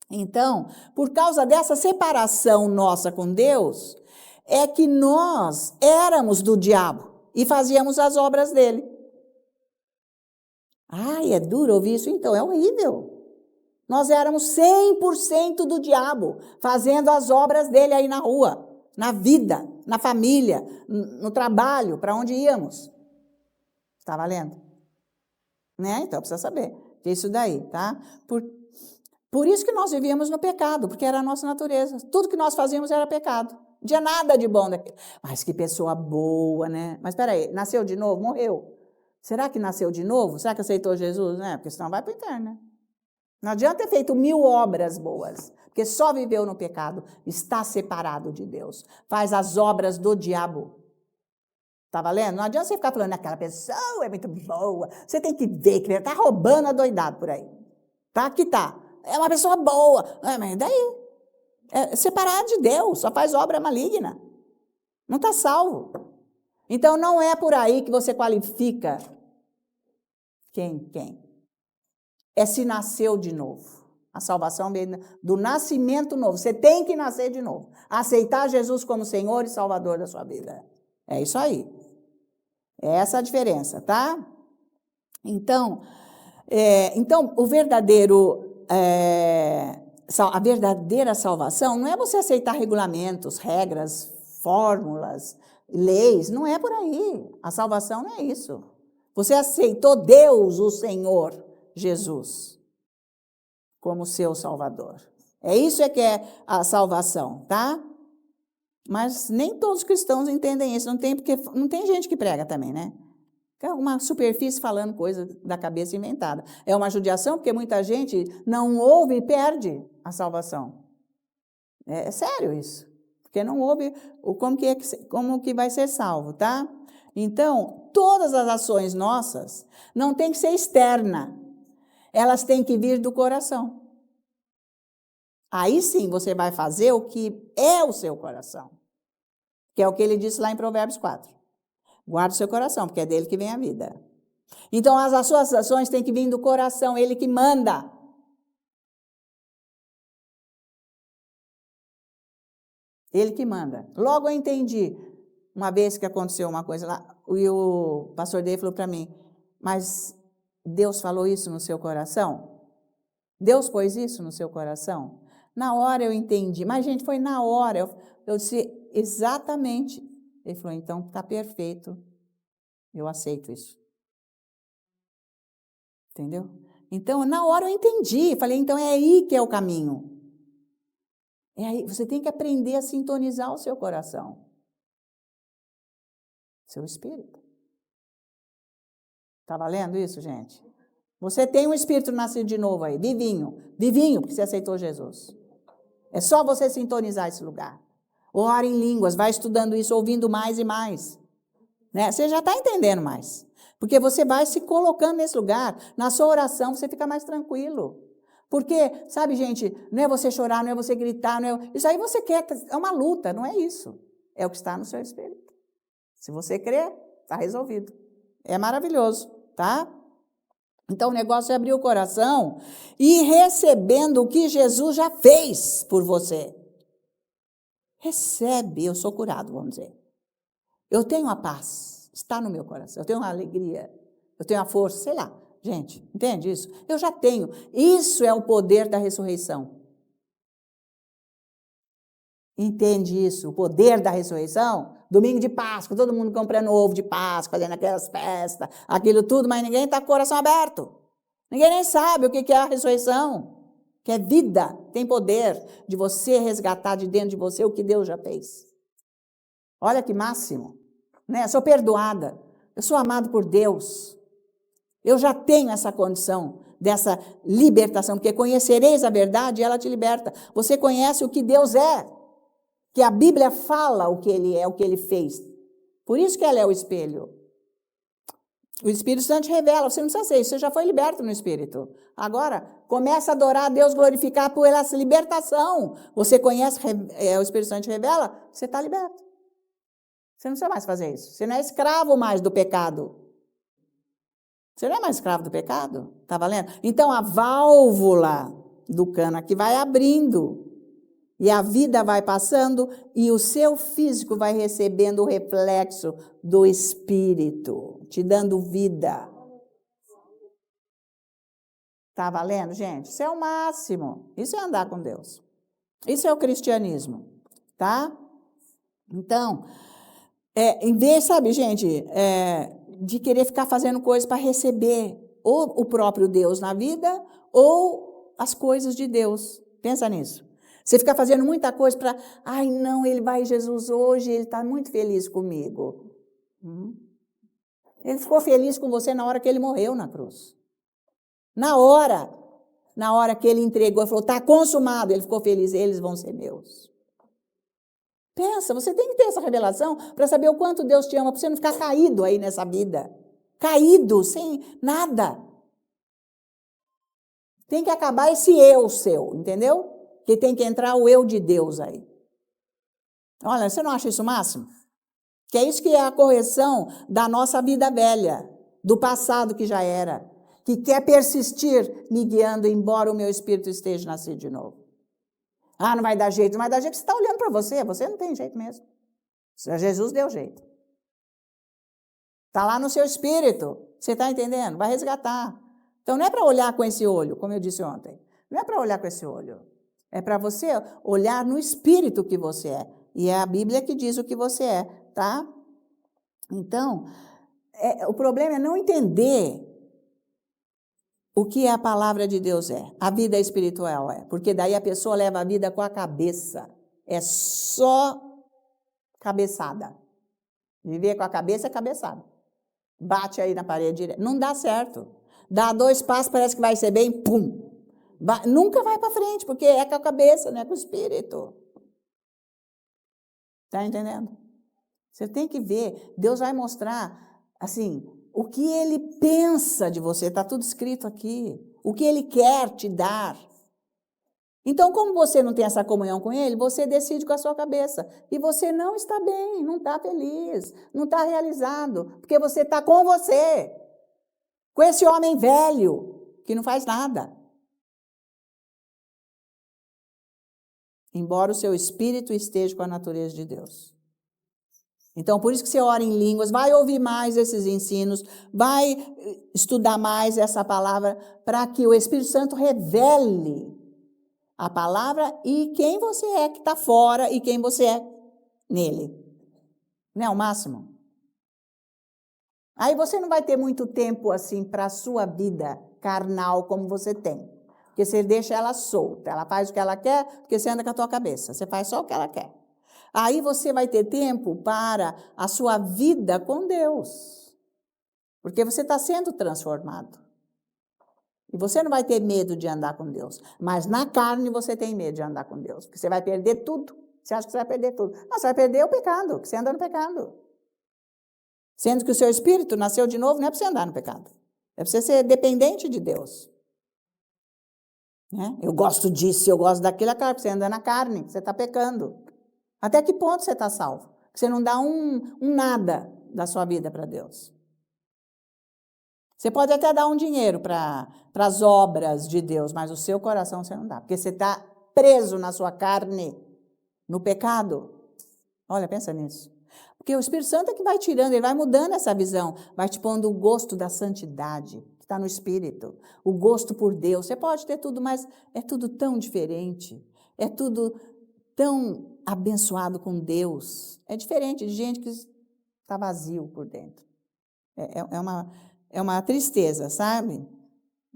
Então, por causa dessa separação nossa com Deus, é que nós éramos do diabo e fazíamos as obras dele. Ai, é duro ouvir isso? Então, é horrível. Nós éramos 100% do diabo, fazendo as obras dele aí na rua, na vida, na família, no trabalho, para onde íamos. Está valendo? Né? Então, precisa saber que é isso daí, tá? Por isso que nós vivíamos no pecado, porque era a nossa natureza. Tudo que nós fazíamos era pecado. Não tinha nada de bom daquilo. Mas que pessoa boa, né? Mas espera aí, nasceu de novo? Morreu. Será que nasceu de novo? Será que aceitou Jesus? Né? Porque senão vai para o inferno, né? Não adianta ter feito 1000 obras boas, porque só viveu no pecado, está separado de Deus. Faz as obras do diabo. Tá valendo? Não adianta você ficar falando, aquela pessoa é muito boa. Você tem que ver que ele está roubando adoidado por aí. Tá? Que tá. É uma pessoa boa. Mas daí? É separado de Deus, só faz obra maligna. Não está salvo. Então, não é por aí que você qualifica quem? É se nasceu de novo. A salvação vem do nascimento novo. Você tem que nascer de novo. Aceitar Jesus como Senhor e Salvador da sua vida. É isso aí. É essa a diferença, tá? Então, a verdadeira salvação não é você aceitar regulamentos, regras, fórmulas, leis. Não é por aí. A salvação não é isso. Você aceitou Deus, o Senhor, Jesus, como seu Salvador. É isso que é a salvação, tá? Mas nem todos os cristãos entendem isso. Porque não tem gente que prega também, né? É uma superfície falando coisa da cabeça inventada. É uma judiação porque muita gente não ouve e perde a salvação. É sério isso. Porque não ouve como que vai ser salvo, tá? Então, todas as ações nossas não tem que ser externa. Elas têm que vir do coração. Aí sim você vai fazer o que é o seu coração. Que é o que ele disse lá em Provérbios 4. Guarda o seu coração, porque é dele que vem a vida. Então, as suas ações têm que vir do coração, ele que manda. Ele que manda. Logo eu entendi, uma vez que aconteceu uma coisa lá, e o pastor Dave falou para mim, mas Deus falou isso no seu coração? Deus pôs isso no seu coração? Na hora eu entendi, mas gente, foi na hora, eu disse exatamente. Ele falou, então está perfeito, eu aceito isso. Entendeu? Então, na hora eu entendi, falei, então é aí que é o caminho. É aí, você tem que aprender a sintonizar o seu coração, seu espírito. Está valendo isso, gente? Você tem um espírito nascido de novo aí, vivinho, porque você aceitou Jesus. É só você sintonizar esse lugar. Ora em línguas, vai estudando isso, ouvindo mais e mais. Né? Você já está entendendo mais. Porque você vai se colocando nesse lugar, na sua oração você fica mais tranquilo. Porque, sabe, gente, não é você chorar, não é você gritar, isso aí você quer, é uma luta, não é isso. É o que está no seu espírito. Se você crer, está resolvido. É maravilhoso, tá? Então o negócio é abrir o coração e recebendo o que Jesus já fez por você. Recebe, eu sou curado, vamos dizer. Eu tenho a paz, está no meu coração. Eu tenho a alegria, eu tenho a força, sei lá. Gente, entende isso? Eu já tenho. Isso é o poder da ressurreição. entende isso, o poder da ressurreição, domingo de Páscoa, todo mundo comprando ovo de Páscoa, fazendo aquelas festas, aquilo tudo, mas ninguém está com o coração aberto. Ninguém nem sabe o que é a ressurreição, que é vida, tem poder de você resgatar de dentro de você o que Deus já fez. Olha que máximo, né? Eu sou perdoada, eu sou amado por Deus, eu já tenho essa condição dessa libertação, porque conhecereis a verdade e ela te liberta. Você conhece o que Deus é, que a Bíblia fala o que Ele é, o que Ele fez. Por isso que ela é o espelho. O Espírito Santo te revela, você não precisa ser isso, você já foi liberto no Espírito. Agora, começa a adorar a Deus, glorificar por essa libertação. Você conhece, o Espírito Santo te revela, você está liberto. Você não precisa mais fazer isso. Você não é escravo mais do pecado. Você não é mais escravo do pecado? Está valendo? Então, a válvula do cano aqui vai abrindo. E a vida vai passando e o seu físico vai recebendo o reflexo do Espírito, te dando vida. Tá valendo, gente? Isso é o máximo. Isso é andar com Deus. Isso é o cristianismo, tá? Então, em vez, sabe, gente, de querer ficar fazendo coisas para receber ou o próprio Deus na vida ou as coisas de Deus. Pensa nisso. Você fica fazendo muita coisa para, ai não, ele vai Jesus hoje, ele está muito feliz comigo. Ele ficou feliz com você na hora que ele morreu na cruz. Na hora que ele entregou, ele falou, está consumado, ele ficou feliz, eles vão ser meus. Pensa, você tem que ter essa revelação para saber o quanto Deus te ama, para você não ficar caído aí nessa vida. Caído, sem nada. Tem que acabar esse eu seu, entendeu? Que tem que entrar o eu de Deus aí. Olha, você não acha isso o máximo? Que é isso que é a correção da nossa vida velha, do passado que já era, que quer persistir me guiando, embora o meu espírito esteja nascido de novo. Ah, não vai dar jeito, você está olhando para você não tem jeito mesmo. Jesus deu jeito. Está lá no seu espírito, você está entendendo? Vai resgatar. Então não é para olhar com esse olho, como eu disse ontem, não é para olhar com esse olho. É para você olhar no espírito que você é. E é a Bíblia que diz o que você é, tá? Então, o problema é não entender o que a palavra de Deus é. A vida espiritual é. Porque daí a pessoa leva a vida com a cabeça. É só cabeçada. Viver com a cabeça é cabeçada. Bate aí na parede direto. Não dá certo. Dá 2 passos, parece que vai ser bem, pum. Nunca vai para frente, porque é com a cabeça, não é com o espírito. Está entendendo? Você tem que ver, Deus vai mostrar, assim, o que Ele pensa de você, está tudo escrito aqui. O que Ele quer te dar. Então, como você não tem essa comunhão com Ele, você decide com a sua cabeça. E você não está bem, não está feliz, não está realizado, porque você está com você. Com esse homem velho, que não faz nada. Embora o seu espírito esteja com a natureza de Deus. Então, por isso que você ora em línguas, vai ouvir mais esses ensinos, vai estudar mais essa palavra, para que o Espírito Santo revele a palavra e quem você é que está fora e quem você é nele. Não é o máximo? Aí você não vai ter muito tempo assim para a sua vida carnal como você tem. Porque você deixa ela solta, ela faz o que ela quer, porque você anda com a tua cabeça, você faz só o que ela quer. Aí você vai ter tempo para a sua vida com Deus, porque você está sendo transformado. E você não vai ter medo de andar com Deus, mas na carne você tem medo de andar com Deus, porque você vai perder tudo. Você acha que você vai perder tudo? Não, você vai perder o pecado, que você anda no pecado. Sendo que o seu espírito nasceu de novo, não é para você andar no pecado, é para você ser dependente de Deus. Né? Eu gosto disso, eu gosto daquilo, é claro que você anda na carne, você está pecando. Até que ponto você está salvo? Você não dá um nada da sua vida para Deus. Você pode até dar um dinheiro para as obras de Deus, mas o seu coração você não dá, porque você está preso na sua carne, no pecado. Olha, pensa nisso. Porque o Espírito Santo é que vai tirando, ele vai mudando essa visão, vai te pondo o gosto da santidade, que está no Espírito, o gosto por Deus. Você pode ter tudo, mas é tudo tão diferente, é tudo tão abençoado com Deus. É diferente de gente que está vazio por dentro. É uma tristeza, sabe?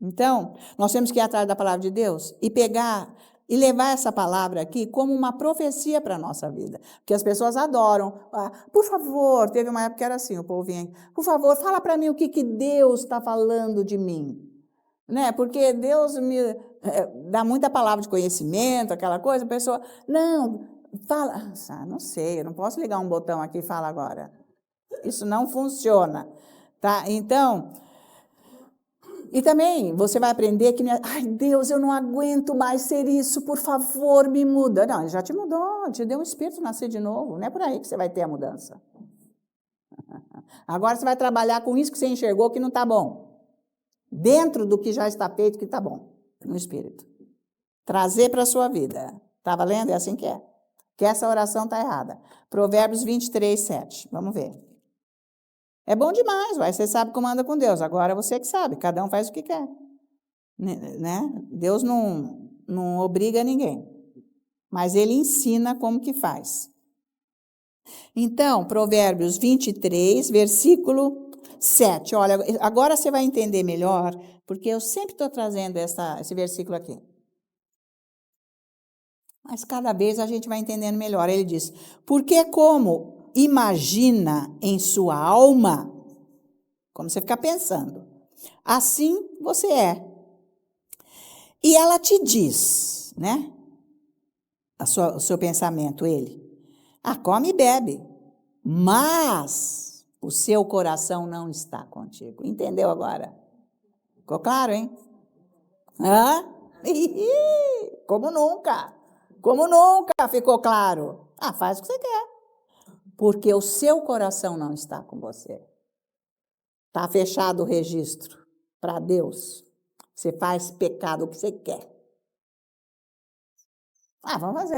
Então, nós temos que ir atrás da palavra de Deus e pegar e levar essa palavra aqui como uma profecia para a nossa vida. Porque as pessoas adoram. Por favor, teve uma época que era assim, o povo vinha, por favor, fala para mim o que Deus está falando de mim. Né? Porque Deus me dá muita palavra de conhecimento, aquela coisa, a pessoa, não, fala, não sei, eu não posso ligar um botão aqui e falar agora. Isso não funciona. Tá? Então, e também você vai aprender que, ai Deus, eu não aguento mais ser isso, por favor, me muda. Não, ele já te mudou, te deu um espírito nascer de novo, não é por aí que você vai ter a mudança. Agora você vai trabalhar com isso que você enxergou que não está bom. Dentro do que já está feito que está bom, no espírito. Trazer para a sua vida. Está valendo? É assim que é. Que essa oração está errada. Provérbios 23, 7. Vamos ver. É bom demais, você sabe como anda com Deus. Agora você que sabe, cada um faz o que quer. Né? Deus não obriga ninguém, mas Ele ensina como que faz. Então, Provérbios 23, versículo 7. Olha, agora você vai entender melhor, porque eu sempre estou trazendo esse versículo aqui. Mas cada vez a gente vai entendendo melhor. Ele diz, porque como imagina em sua alma, como você fica pensando, assim você é. E ela te diz, né? O seu pensamento, ele, come e bebe, mas o seu coração não está contigo. Entendeu agora? Ficou claro, hein? Como nunca? Como nunca ficou claro? Faz o que você quer. Porque o seu coração não está com você. Está fechado o registro para Deus. Você faz pecado o que você quer.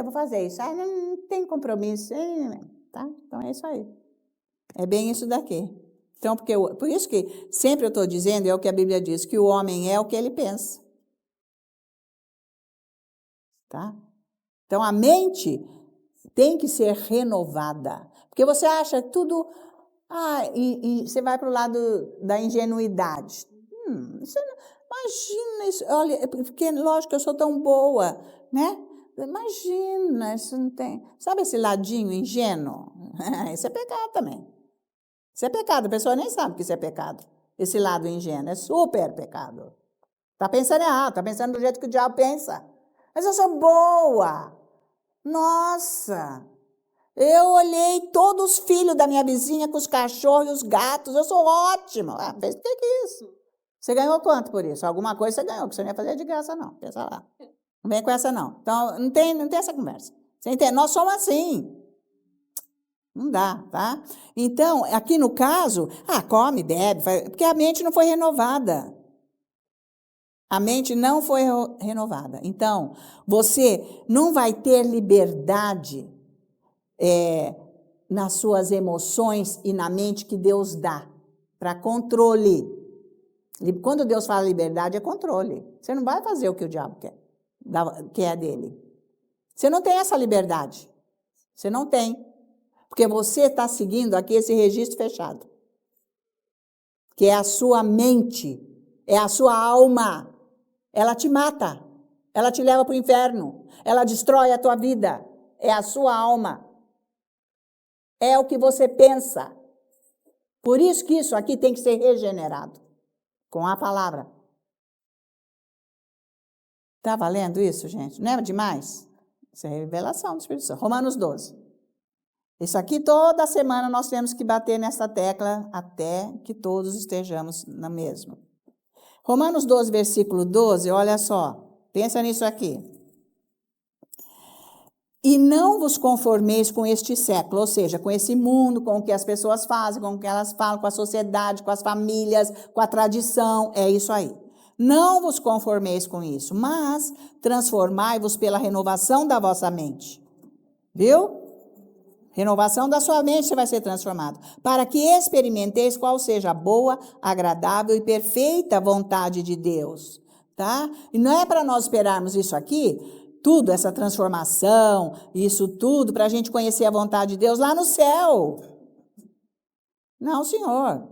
Vou fazer isso. Não tem compromisso. Tá? Então é isso aí. É bem isso daqui. Então, por isso que sempre eu estou dizendo, é o que a Bíblia diz, que o homem é o que ele pensa. Tá? Então, a mente tem que ser renovada. Porque você acha tudo... e você vai para o lado da ingenuidade. Imagina isso. Olha, porque lógico que eu sou tão boa, né? Imagina, isso não tem... Sabe esse ladinho ingênuo? Isso é pecado também. Isso é pecado, a pessoa nem sabe que isso é pecado. Esse lado ingênuo é super pecado. Está pensando errado, está pensando do jeito que o diabo pensa. Mas eu sou boa. Nossa, eu olhei todos os filhos da minha vizinha com os cachorros e os gatos, eu sou ótima. Fez o que é isso? Você ganhou quanto por isso? Alguma coisa você ganhou, que você não ia fazer de graça não, pensa lá. Não vem com essa não. Então, não tem essa conversa. Você entende? Nós somos assim. Não dá, tá? Então, aqui no caso, come, bebe, porque a mente não foi renovada. A mente não foi renovada. Então, você não vai ter liberdade nas suas emoções e na mente que Deus dá para controle. Quando Deus fala liberdade, é controle. Você não vai fazer o que o diabo quer dele. Você não tem essa liberdade. Você não tem. Porque você está seguindo aqui esse registro fechado. Que é a sua mente, é a sua alma. Ela te mata, ela te leva para o inferno, ela destrói a tua vida. É a sua alma. É o que você pensa. Por isso que isso aqui tem que ser regenerado com a palavra. Está valendo isso, gente? Não é demais? Isso é revelação do Espírito Santo. Romanos 12. Isso aqui toda semana nós temos que bater nessa tecla até que todos estejamos na mesma. Romanos 12, versículo 12, olha só. Pensa nisso aqui. E não vos conformeis com este século, ou seja, com esse mundo, com o que as pessoas fazem, com o que elas falam, com a sociedade, com as famílias, com a tradição, é isso aí. Não vos conformeis com isso, mas transformai-vos pela renovação da vossa mente. Viu? Renovação da sua mente, você vai ser transformado. Para que experimenteis qual seja a boa, agradável e perfeita vontade de Deus. Tá? E não é para nós esperarmos isso aqui tudo, essa transformação, isso tudo, para a gente conhecer a vontade de Deus lá no céu. Não, senhor.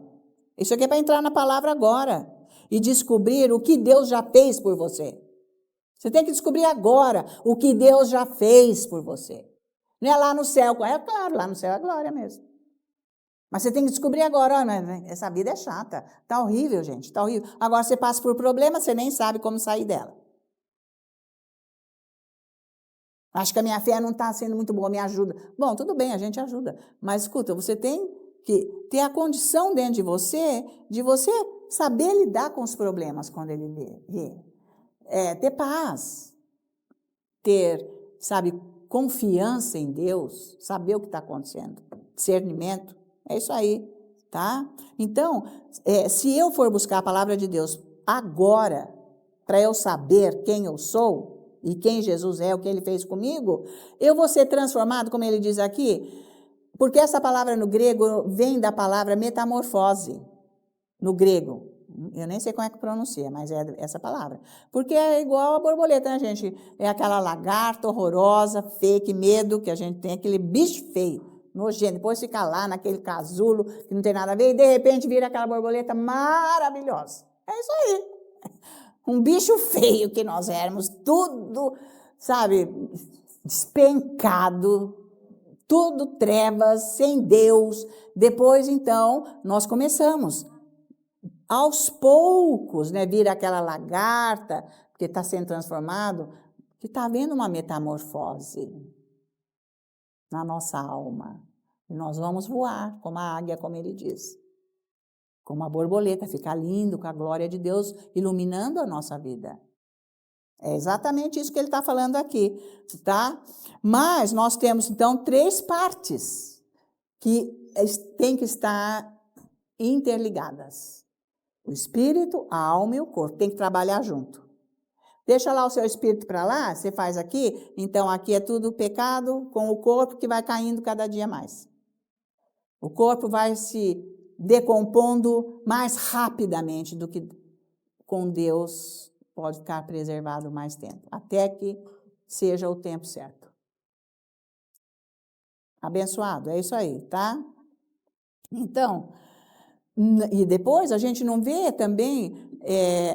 Isso aqui é para entrar na palavra agora e descobrir o que Deus já fez por você. Você tem que descobrir agora o que Deus já fez por você. Não é lá no céu. É claro, lá no céu é glória mesmo. Mas você tem que descobrir agora, olha, essa vida é chata. Tá horrível, gente, tá horrível. Agora você passa por problema, você nem sabe como sair dela. Acho que a minha fé não está sendo muito boa, me ajuda. Bom, tudo bem, a gente ajuda. Mas, escuta, você tem que ter a condição dentro de você saber lidar com os problemas quando ele vier. Ter paz. Ter, sabe, confiança em Deus, saber o que está acontecendo. Discernimento. É isso aí, tá? Então, se eu for buscar a palavra de Deus agora, para eu saber quem eu sou, e quem Jesus é, o que ele fez comigo, eu vou ser transformado, como ele diz aqui, porque essa palavra no grego vem da palavra metamorfose, no grego. Eu nem sei como é que pronuncia, mas é essa palavra. Porque é igual a borboleta, né, gente? É aquela lagarta horrorosa, feia, que medo que a gente tem, aquele bicho feio, nojento. Depois fica lá naquele casulo que não tem nada a ver, e de repente vira aquela borboleta maravilhosa. É isso aí. Um bicho feio que nós éramos, tudo, sabe, despencado, tudo trevas, sem Deus. Depois, então, nós começamos, aos poucos, né, vira aquela lagarta, que está sendo transformado, que está havendo uma metamorfose na nossa alma. E nós vamos voar, como a águia, como ele diz. Como a borboleta, ficar lindo com a glória de Deus iluminando a nossa vida. É exatamente isso que ele está falando aqui, tá? Mas nós temos, então, 3 partes que têm que estar interligadas. O espírito, a alma e o corpo. Tem que trabalhar junto. Deixa lá o seu espírito para lá, você faz aqui, então aqui é tudo pecado com o corpo que vai caindo cada dia mais. O corpo vai se decompondo mais rapidamente do que com Deus pode ficar preservado mais tempo, até que seja o tempo certo. Abençoado, é isso aí, tá? Então, e depois a gente não vê também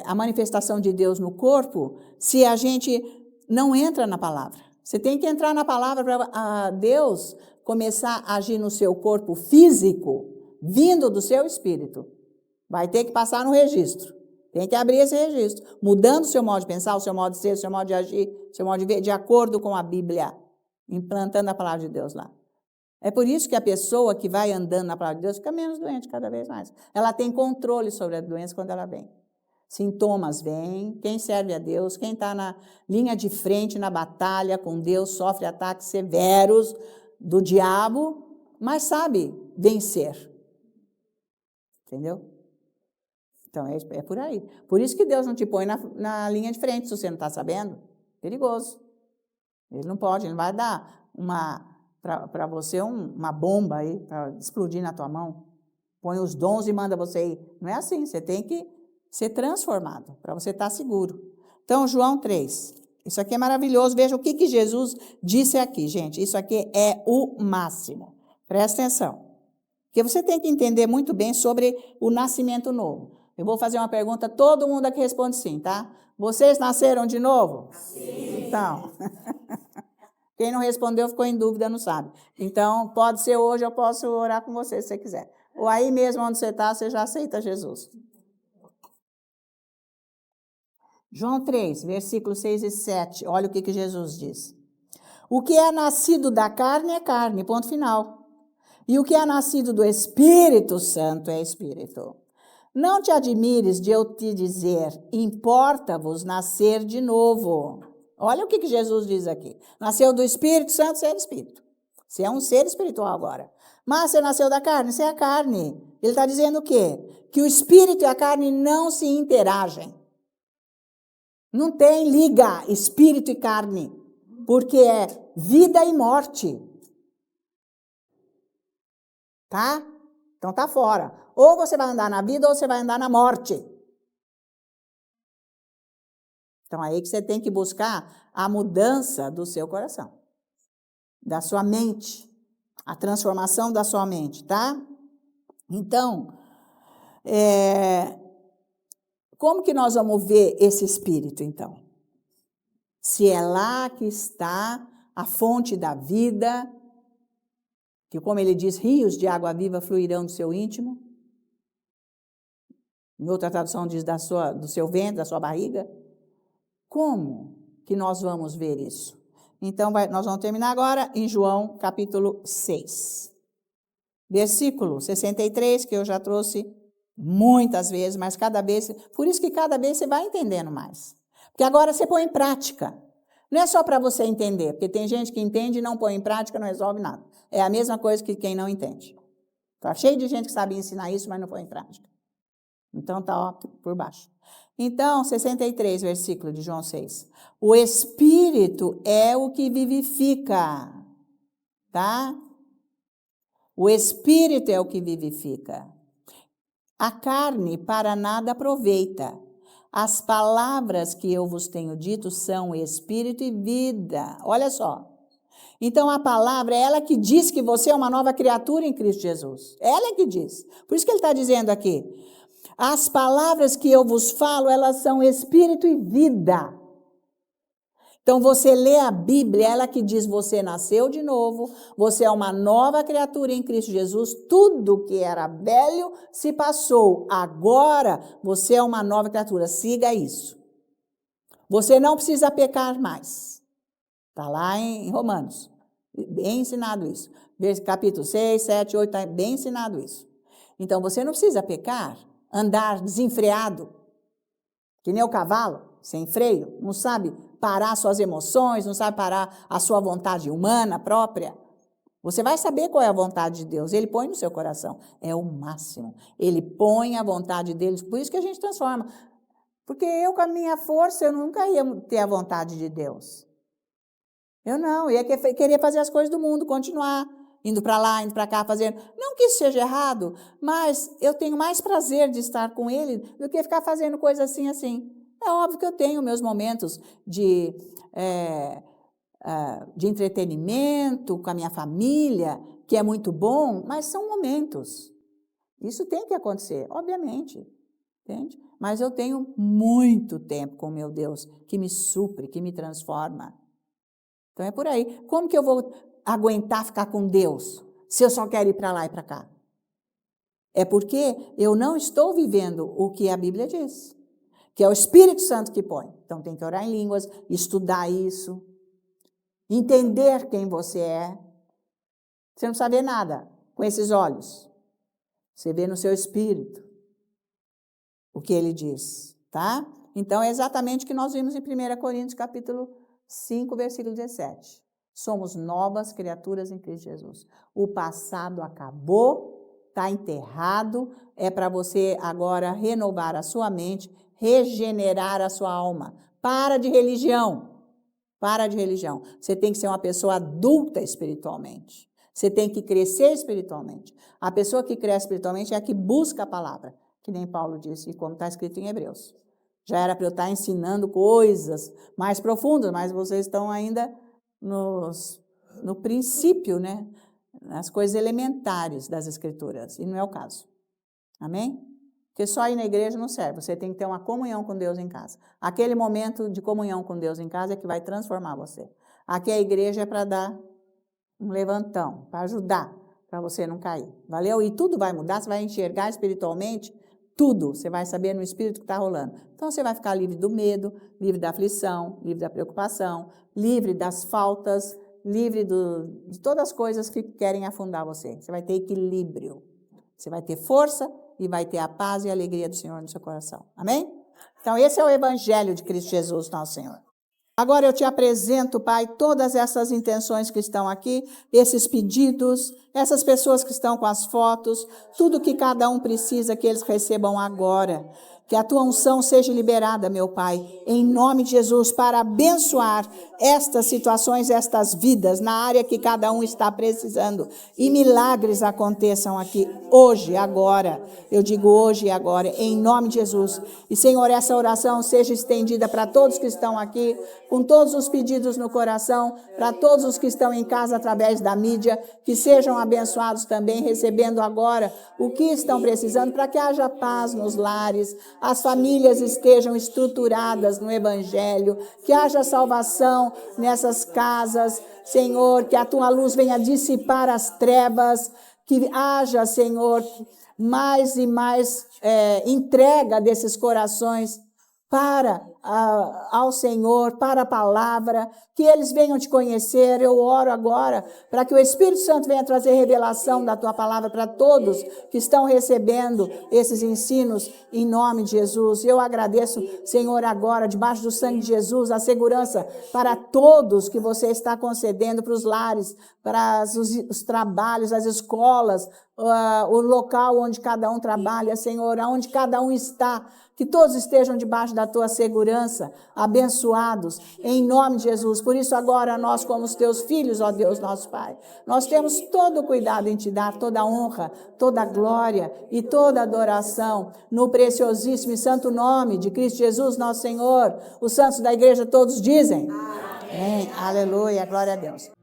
a manifestação de Deus no corpo se a gente não entra na palavra. Você tem que entrar na palavra para Deus começar a agir no seu corpo físico, vindo do seu espírito. Vai ter que passar no registro. Tem que abrir esse registro, mudando o seu modo de pensar, o seu modo de ser, o seu modo de agir, o seu modo de ver, de acordo com a Bíblia, implantando a palavra de Deus lá. É por isso que a pessoa que vai andando na palavra de Deus fica menos doente cada vez mais. Ela tem controle sobre a doença quando ela vem. Sintomas vêm, quem serve a Deus, quem está na linha de frente, na batalha com Deus, sofre ataques severos do diabo, mas sabe vencer. Entendeu? Então, é por aí. Por isso que Deus não te põe na linha de frente, se você não está sabendo. Perigoso. Ele não pode, ele não vai dar para você uma bomba aí, para explodir na tua mão. Põe os dons e manda você ir. Não é assim, você tem que ser transformado, para você estar seguro. Então, João 3. Isso aqui é maravilhoso. Veja o que Jesus disse aqui, gente. Isso aqui é o máximo. Presta atenção. Porque você tem que entender muito bem sobre o nascimento novo. Eu vou fazer uma pergunta, todo mundo aqui responde sim, tá? Vocês nasceram de novo? Sim. Então, quem não respondeu ficou em dúvida, não sabe. Então, pode ser hoje, eu posso orar com você, se você quiser. Ou aí mesmo onde você está, você já aceita Jesus. João 3, versículos 6 e 7, olha o que Jesus diz. O que é nascido da carne é carne, ponto final. E o que é nascido do Espírito Santo é Espírito. Não te admires de eu te dizer, importa-vos nascer de novo. Olha o que Jesus diz aqui. Nasceu do Espírito Santo, você é Espírito. Você é um ser espiritual agora. Mas você nasceu da carne, você é a carne. Ele está dizendo o quê? Que o Espírito e a carne não se interagem. Não tem liga, Espírito e carne. Porque é vida e morte. Tá? Então tá fora. Ou você vai andar na vida ou você vai andar na morte. Então, aí que você tem que buscar a mudança do seu coração, da sua mente, a transformação da sua mente, tá? Então, como que nós vamos ver esse Espírito, então? Se é lá que está a fonte da vida, que como ele diz, rios de água viva fluirão do seu íntimo. Em outra tradução diz do seu ventre, da sua barriga. Como que nós vamos ver isso? Então, nós vamos terminar agora em João capítulo 6. Versículo 63, que eu já trouxe muitas vezes, mas cada vez, por isso que cada vez você vai entendendo mais. Porque agora você põe em prática. Não é só para você entender, porque tem gente que entende e não põe em prática, não resolve nada. É a mesma coisa que quem não entende. Está cheio de gente que sabe ensinar isso, mas não põe em prática. Então está por baixo. Então, 63, versículo de João 6. O Espírito é o que vivifica, tá? O Espírito é o que vivifica. A carne para nada aproveita. As palavras que eu vos tenho dito são Espírito e vida. Olha só. Então, a palavra é ela que diz que você é uma nova criatura em Cristo Jesus. Ela é que diz. Por isso que ele está dizendo aqui. As palavras que eu vos falo, elas são espírito e vida. Então, você lê a Bíblia, ela que diz, você nasceu de novo, você é uma nova criatura em Cristo Jesus, tudo que era velho se passou, agora você é uma nova criatura, siga isso. Você não precisa pecar mais. Está lá em Romanos, bem ensinado isso. Capítulo 6, 7, 8, está bem ensinado isso. Então, você não precisa pecar, andar desenfreado, que nem o cavalo, sem freio, não sabe parar suas emoções, não sabe parar a sua vontade humana própria. Você vai saber qual é a vontade de Deus, ele põe no seu coração, é o máximo. Ele põe a vontade dele, por isso que a gente transforma. Porque eu, com a minha força, eu nunca ia ter a vontade de Deus. Eu não, ia querer fazer as coisas do mundo, continuar indo para lá, indo para cá, fazendo. Não que isso seja errado, mas eu tenho mais prazer de estar com ele do que ficar fazendo coisa assim, assim. É óbvio que eu tenho meus momentos de entretenimento com a minha família, que é muito bom, mas são momentos. Isso tem que acontecer, obviamente. Entende? Mas eu tenho muito tempo com o meu Deus, que me supre, que me transforma. Então é por aí. Como que eu vou aguentar ficar com Deus se eu só quero ir para lá e para cá? É porque eu não estou vivendo o que a Bíblia diz, que é o Espírito Santo que põe. Então tem que orar em línguas, estudar isso, entender quem você é. Você não sabe ver nada com esses olhos. Você vê no seu espírito o que ele diz, tá? Então é exatamente o que nós vimos em 1 Coríntios capítulo 5, versículo 17. Somos novas criaturas em Cristo Jesus. O passado acabou, está enterrado, é para você agora renovar a sua mente, regenerar a sua alma. Para de religião. Para de religião. Você tem que ser uma pessoa adulta espiritualmente. Você tem que crescer espiritualmente. A pessoa que cresce espiritualmente é a que busca a palavra, que nem Paulo disse, como está escrito em Hebreus. Já era para eu estar ensinando coisas mais profundas, mas vocês estão ainda no princípio, né? Nas coisas elementares das Escrituras, e não é o caso. Amém? Porque só ir na igreja não serve, você tem que ter uma comunhão com Deus em casa. Aquele momento de comunhão com Deus em casa é que vai transformar você. Aqui a igreja é para dar um levantão, para ajudar, para você não cair. Valeu? E tudo vai mudar, você vai enxergar espiritualmente tudo, você vai saber no espírito que está rolando. Então, você vai ficar livre do medo, livre da aflição, livre da preocupação, livre das faltas, livre de todas as coisas que querem afundar você. Você vai ter equilíbrio. Você vai ter força e vai ter a paz e a alegria do Senhor no seu coração. Amém? Então, esse é o Evangelho de Cristo Jesus, nosso Senhor. Agora eu te apresento, Pai, todas essas intenções que estão aqui, esses pedidos, essas pessoas que estão com as fotos, tudo que cada um precisa que eles recebam agora. Que a tua unção seja liberada, meu Pai, em nome de Jesus, para abençoar estas situações, estas vidas, na área que cada um está precisando. E milagres aconteçam aqui, hoje, agora. Eu digo hoje e agora, em nome de Jesus. E, Senhor, essa oração seja estendida para todos que estão aqui, com todos os pedidos no coração, para todos os que estão em casa através da mídia, que sejam abençoados também, recebendo agora o que estão precisando, para que haja paz nos lares, as famílias estejam estruturadas no Evangelho, que haja salvação nessas casas, Senhor, que a tua luz venha dissipar as trevas, que haja, Senhor, mais e mais entrega desses corações ao Senhor, para a palavra, que eles venham te conhecer. Eu oro agora para que o Espírito Santo venha trazer revelação da tua palavra para todos que estão recebendo esses ensinos em nome de Jesus. Eu agradeço, Senhor, agora, debaixo do sangue de Jesus, a segurança para todos que você está concedendo, para os lares, para os trabalhos, as escolas, o local onde cada um trabalha, Senhor, onde cada um está, que todos estejam debaixo da tua segurança, abençoados, em nome de Jesus. Por isso agora nós, como os teus filhos, ó Deus nosso Pai, nós temos todo o cuidado em te dar, toda a honra, toda a glória e toda a adoração, no preciosíssimo e santo nome de Cristo Jesus, nosso Senhor. Os santos da igreja todos dizem: amém. Aleluia, glória a Deus.